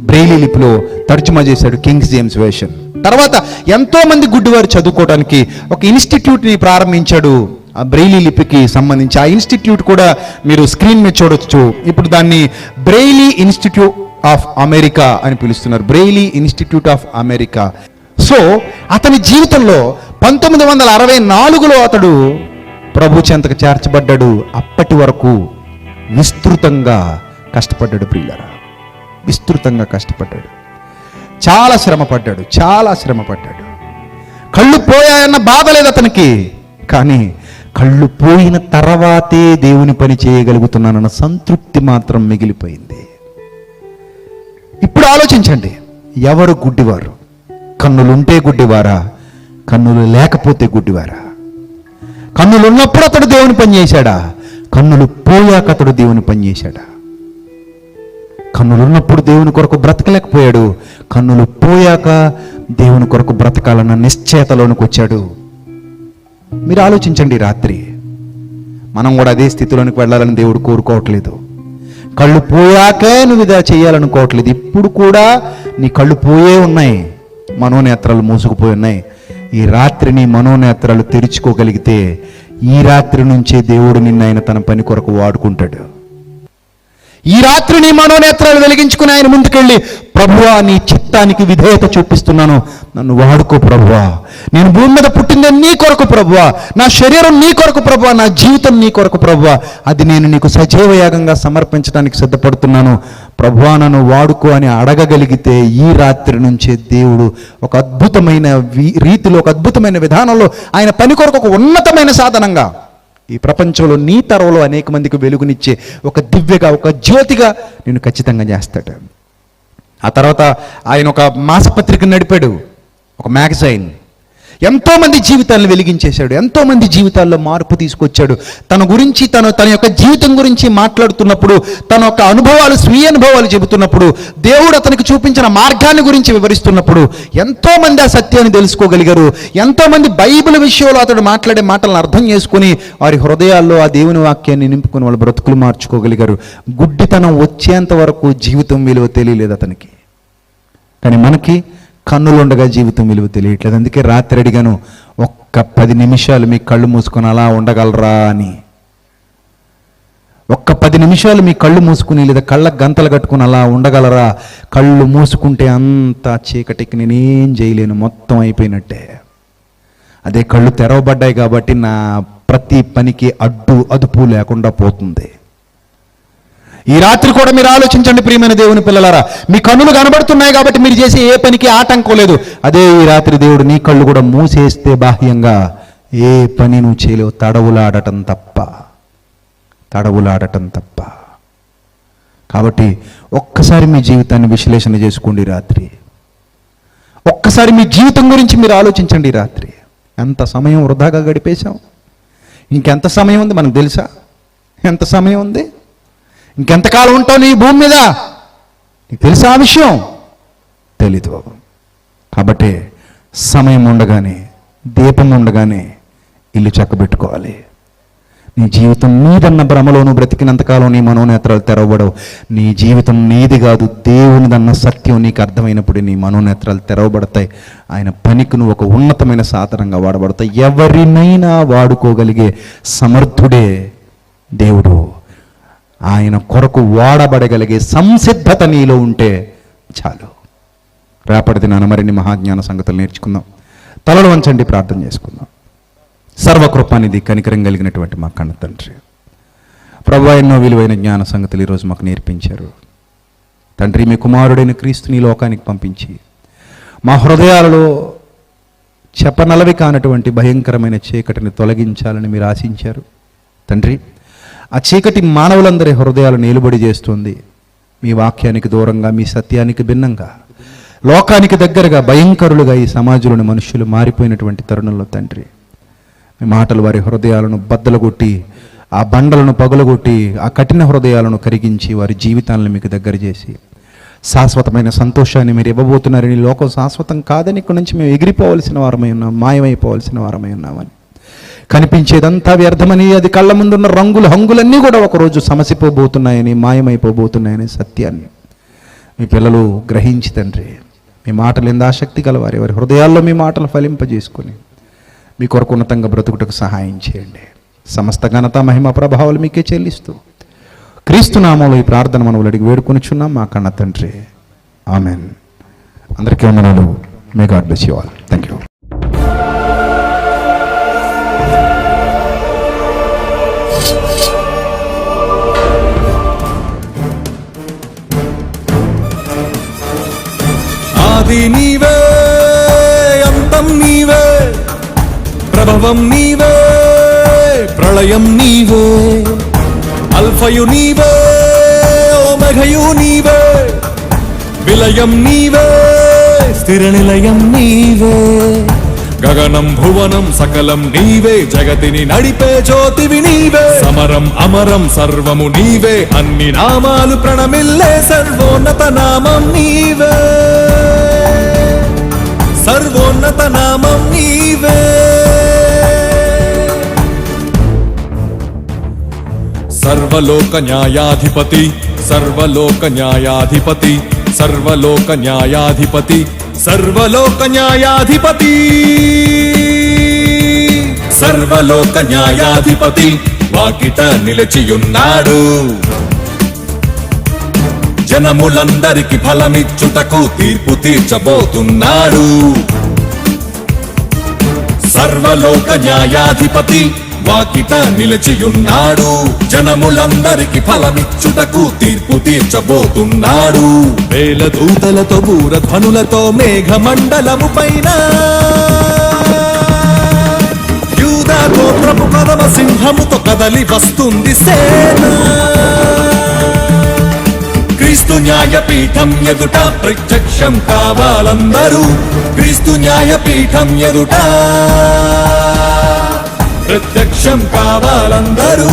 S2: బ్రెయిలీ లిపిలో తర్జుమా చేశాడు కింగ్ జేమ్స్ వెర్షన్. తర్వాత ఎంతో మంది గుడ్డివారు చదువుకోవడానికి ఒక ఇన్స్టిట్యూట్ని ప్రారంభించాడు ఆ బ్రెయిలీ లిపికి సంబంధించి. ఆ ఇన్స్టిట్యూట్ కూడా మీరు స్క్రీన్ మీద చూడొచ్చు. ఇప్పుడు దాన్ని బ్రెయిలీ ఇన్స్టిట్యూట్ ఆఫ్ అమెరికా అని పిలుస్తున్నారు, Braille institute of America. So అతని జీవితంలో 1964లో అతడు ప్రభు చెంతకు చేర్చబడ్డాడు. అప్పటి వరకు విస్తృతంగా కష్టపడ్డాడు. ప్రియులారా, విస్తృతంగా కష్టపడ్డాడు, చాలా శ్రమపడ్డాడు. కళ్ళు పోయాయన్న బాధ లేదు అతనికి, కానీ కళ్ళు పోయిన తర్వాతే దేవుని పని చేయగలుగుతున్నానన్న సంతృప్తి మాత్రం మిగిలిపోయింది. ఇప్పుడు ఆలోచించండి, ఎవరు గుడ్డివారు? కన్నులుంటే గుడ్డివారా, కన్నులు లేకపోతే గుడ్డివారా? కన్నులు ఉన్నప్పుడు అతడు దేవుని పని చేశాడా, కన్నులు పోయాక అతడు దేవుని పని చేశాడా? కన్నులు ఉన్నప్పుడు దేవుని కొరకు బ్రతకలేకపోయాడు, కన్నులు పోయాక దేవుని కొరకు బ్రతకాలన్న నిశ్చయతలోనికి వచ్చాడు. మీరు ఆలోచించండి, రాత్రి మనం కూడా అదే స్థితిలోనికి వెళ్ళాలని దేవుడు కోరుకోవట్లేదు. కళ్ళు పోయాకే నువ్వు ఇదా చేయాలనుకోవట్లేదు. ఇప్పుడు కూడా నీ కళ్ళు పోయే ఉన్నాయి, మనోనేత్రాలు మూసుకుపోయి ఉన్నాయి. ఈ రాత్రి నీ మనోనేత్రాలు తెరుచుకోగలిగితే ఈ రాత్రి నుంచే దేవుడు నిన్ను ఆయన తన పని కొరకు వాడుకుంటాడు. ఈ రాత్రి నీ మనోనేత్రాలు వెలిగించుకుని ఆయన ముందుకెళ్ళి, ప్రభువా నీ చిత్తానికి విధేయత చూపిస్తున్నాను, నన్ను వాడుకో ప్రభువా, నేను భూమి మీద పుట్టిందే నీ కొరకు ప్రభువా, నా శరీరం నీ కొరకు ప్రభువా, నా జీవితం నీ కొరకు ప్రభువా, అది నేను నీకు సజీవయాగంగా సమర్పించడానికి సిద్ధపడుతున్నాను ప్రభువా, నన్ను వాడుకో అని అడగగలిగితే ఈ రాత్రి నుంచే దేవుడు ఒక అద్భుతమైన రీతిలో, ఒక అద్భుతమైన విధానంలో ఆయన పని కొరకు ఒక ఉన్నతమైన సాధనంగా ఈ ప్రపంచంలో నీ తరంలో అనేక మందికి వెలుగునిచ్చే ఒక దివ్యగా, ఒక జ్యోతిగా నేను ఖచ్చితంగా చేస్తాడు. ఆ తర్వాత ఆయన ఒక మాసపత్రిక నడిపాడు, ఒక మ్యాగజైన్. ఎంతో మంది జీవితాలను వెలిగించేశాడు, ఎంతో మంది జీవితాల్లో మార్పు తీసుకొచ్చాడు. తన గురించి, తన యొక్క జీవితం గురించి మాట్లాడుతున్నప్పుడు, తన యొక్క అనుభవాలు, స్వీయ అనుభవాలు చెబుతున్నప్పుడు, దేవుడు అతనికి చూపించిన మార్గాన్ని గురించి వివరిస్తున్నప్పుడు ఎంతో మంది ఆ సత్యాన్ని తెలుసుకోగలిగారు. ఎంతో మంది బైబిల్ విషయంలో అతడు మాట్లాడే మాటలను అర్థం చేసుకుని వారి హృదయాల్లో ఆ దేవుని వాక్యాన్ని నింపుకుని వాళ్ళ బ్రతుకులు మార్చుకోగలిగారు. గుడ్డితనం వచ్చేంత వరకు జీవితం విలువ తెలియలేదు అతనికి. కానీ మనకి కన్నులుండగా జీవితం విలువ తెలియట్లేదు. అందుకే రాత్రి అడిగాను, ఒక్క 10 నిమిషాలు మీ కళ్ళు మూసుకొని అలా ఉండగలరా అని. ఒక్క 10 నిమిషాలు మీ కళ్ళు మూసుకుని లేదా కళ్ళకు గంతలు కట్టుకుని అలా ఉండగలరా? కళ్ళు మూసుకుంటే అంతా చీకటికి నేనేం చేయలేను, మొత్తం అయిపోయినట్టే. అదే కళ్ళు తెరవబడ్డాయి కాబట్టి నా ప్రతి పనికి అదుపు లేకుండా పోతుంది. ఈ రాత్రి కూడా మీరు ఆలోచించండి ప్రియమైన దేవుని పిల్లలారా, మీ కన్నులు కనబడుతున్నాయి కాబట్టి మీరు చేసే ఏ పనికి ఆటంకం లేదు. అదే ఈ రాత్రి దేవుడు నీ కళ్ళు కూడా మూసేస్తే బాహ్యంగా ఏ పని నువ్వు చేయలేవు, తడవులాడటం తప్ప. కాబట్టి ఒక్కసారి మీ జీవితాన్ని విశ్లేషణ చేసుకోండి రాత్రి. ఒక్కసారి మీ జీవితం గురించి మీరు ఆలోచించండి రాత్రి. ఎంత సమయం వృధాగా గడిపేశాం. ఇంకెంత సమయం ఉంది మనకు తెలుసా? ఎంత సమయం ఉంది? ఇంకెంతకాలం ఉంటావు నీ భూమి మీద? నీకు తెలుసా ఆ విషయం? తెలీదు. కాబట్టి సమయం ఉండగానే, దీపం ఉండగానే ఇల్లు చక్కబెట్టుకోవాలి. నీ జీవితం నీదన్న భ్రమలోను బ్రతికినంతకాలం నీ మనోనేత్రాలు తెరవబడవు. నీ జీవితం నీది కాదు, దేవునిదన్న సత్యం నీకు అర్థమైనప్పుడు నీ మనోనేత్రాలు తెరవబడతాయి. ఆయన పనికి నువ్వు ఒక ఉన్నతమైన సాధనంగా వాడబడతాయి. ఎవరినైనా వాడుకోగలిగే సమర్థుడే దేవుడు. ఆయన కొరకు వాడబడగలిగే సంసిద్ధత నీలో ఉంటే చాలు. రేపటి దినాన మరిన్ని మహాజ్ఞాన సంగతులు నేర్చుకుందాం. తలలు వంచండి, ప్రార్థన చేసుకుందాం. సర్వకృపానిధి, కనికరం కలిగినటువంటి మా కన్న తండ్రి, ప్రభువా, ఎన్నో విలువైన జ్ఞాన సంగతులు ఈరోజు మాకు నేర్పించారు తండ్రి. మీ కుమారుడైన క్రీస్తుని లోకానికి పంపించి మా హృదయాలలో చెప్పనలవి కానటువంటి భయంకరమైన చీకటిని తొలగించాలని మీరు ఆశించారు తండ్రి. ఆ చీకటి మానవులందరి హృదయాలు నిలుబడి చేస్తుంది. మీ వాక్యానికి దూరంగా, మీ సత్యానికి భిన్నంగా, లోకానికి దగ్గరగా, భయంకరులుగా ఈ సమాజంలోని మనుషులు మారిపోయినటువంటి తరుణంలో తండ్రి, మీ మాటలు వారి హృదయాలను బద్దలుగొట్టి, ఆ బండలను పగులగొట్టి, ఆ కఠిన హృదయాలను కరిగించి వారి జీవితాలను మీకు దగ్గర చేసి శాశ్వతమైన సంతోషాన్ని మీరు ఇవ్వబోతున్నారని, లోకం శాశ్వతం కాదని ఇక్కడి నుంచి మేము ఎగిరిపోవలసిన వారమై ఉన్నాం, మాయమైపోవలసిన వారమై ఉన్నామని, కనిపించేదంతా వ్యర్థమని, అది కళ్ళ ముందున్న రంగులు హంగులన్నీ కూడా ఒకరోజు సమసిపోబోతున్నాయని, మాయమైపోబోతున్నాయని సత్యాన్ని మీ పిల్లలు గ్రహించి తండ్రి, మీ మాటలు ఎంత ఆసక్తి గలవారి వారి హృదయాల్లో మీ మాటలు ఫలింపజేసుకొని మీ కొరకు ఉన్నతంగా బ్రతుకుటకు సహాయం చేయండి. సమస్త ఘనత, మహిమ, ప్రభావాలు మీకే చెల్లిస్తూ క్రీస్తు నామములో ఈ ప్రార్థన మనవులు అడిగి వేడుకొనిచున్నాం మా కన్న తండ్రి. ఆమెన్. అందరికీ వందనాలు. May God bless you all. Thank you.
S3: ఆది నీవే, అంతం నీవే, ప్రభవం నీవే, ప్రళయం నీవే, అల్ఫయు నీవే, ఓమెఘయు నీవే, విలయం నీవే, స్థిర నిలయం నీవే, గగనం భువనం సకలం నీవే, జగతిని నడిపే జ్యోతివి నీవే, సమరం అమరం సర్వము నీవే, అన్ని నామాలు ప్రణమిల్లే సర్వోన్నత నామం నీవే, సర్వోన్నత నామం నీవే. సర్వలోక న్యాయాధిపతి, సర్వలోక న్యాయాధిపతి, సర్వలోక న్యాయాధిపతి, సర్వలోక న్యాయాధిపతి, సర్వలోక న్యాయాధిపతి వాకిట నిలిచియున్నాడు. జనములందరికి ఫలమిచ్చుటకు తీర్పు తీర్చబోతున్నాడు. సర్వలోక న్యాయాధిపతి వాకిట నిలిచియున్నాడు. జనములందరికి ఫలమిచ్చుటకు తీర్పు తీర్చబోతున్నాడు. వేల దూతలతో, బూరధ్వనులతో, మేఘమండలము పైన యూదా గోత్రపు కదమ సింహముతో కదలి వస్తుంది సేన. క్రీస్తు న్యాయపీఠం ఎదుట ప్రత్యక్షం కావాలందరూ. క్రీస్తు న్యాయపీఠం ఎదుట ప్రత్యక్షం కావాలందరూ.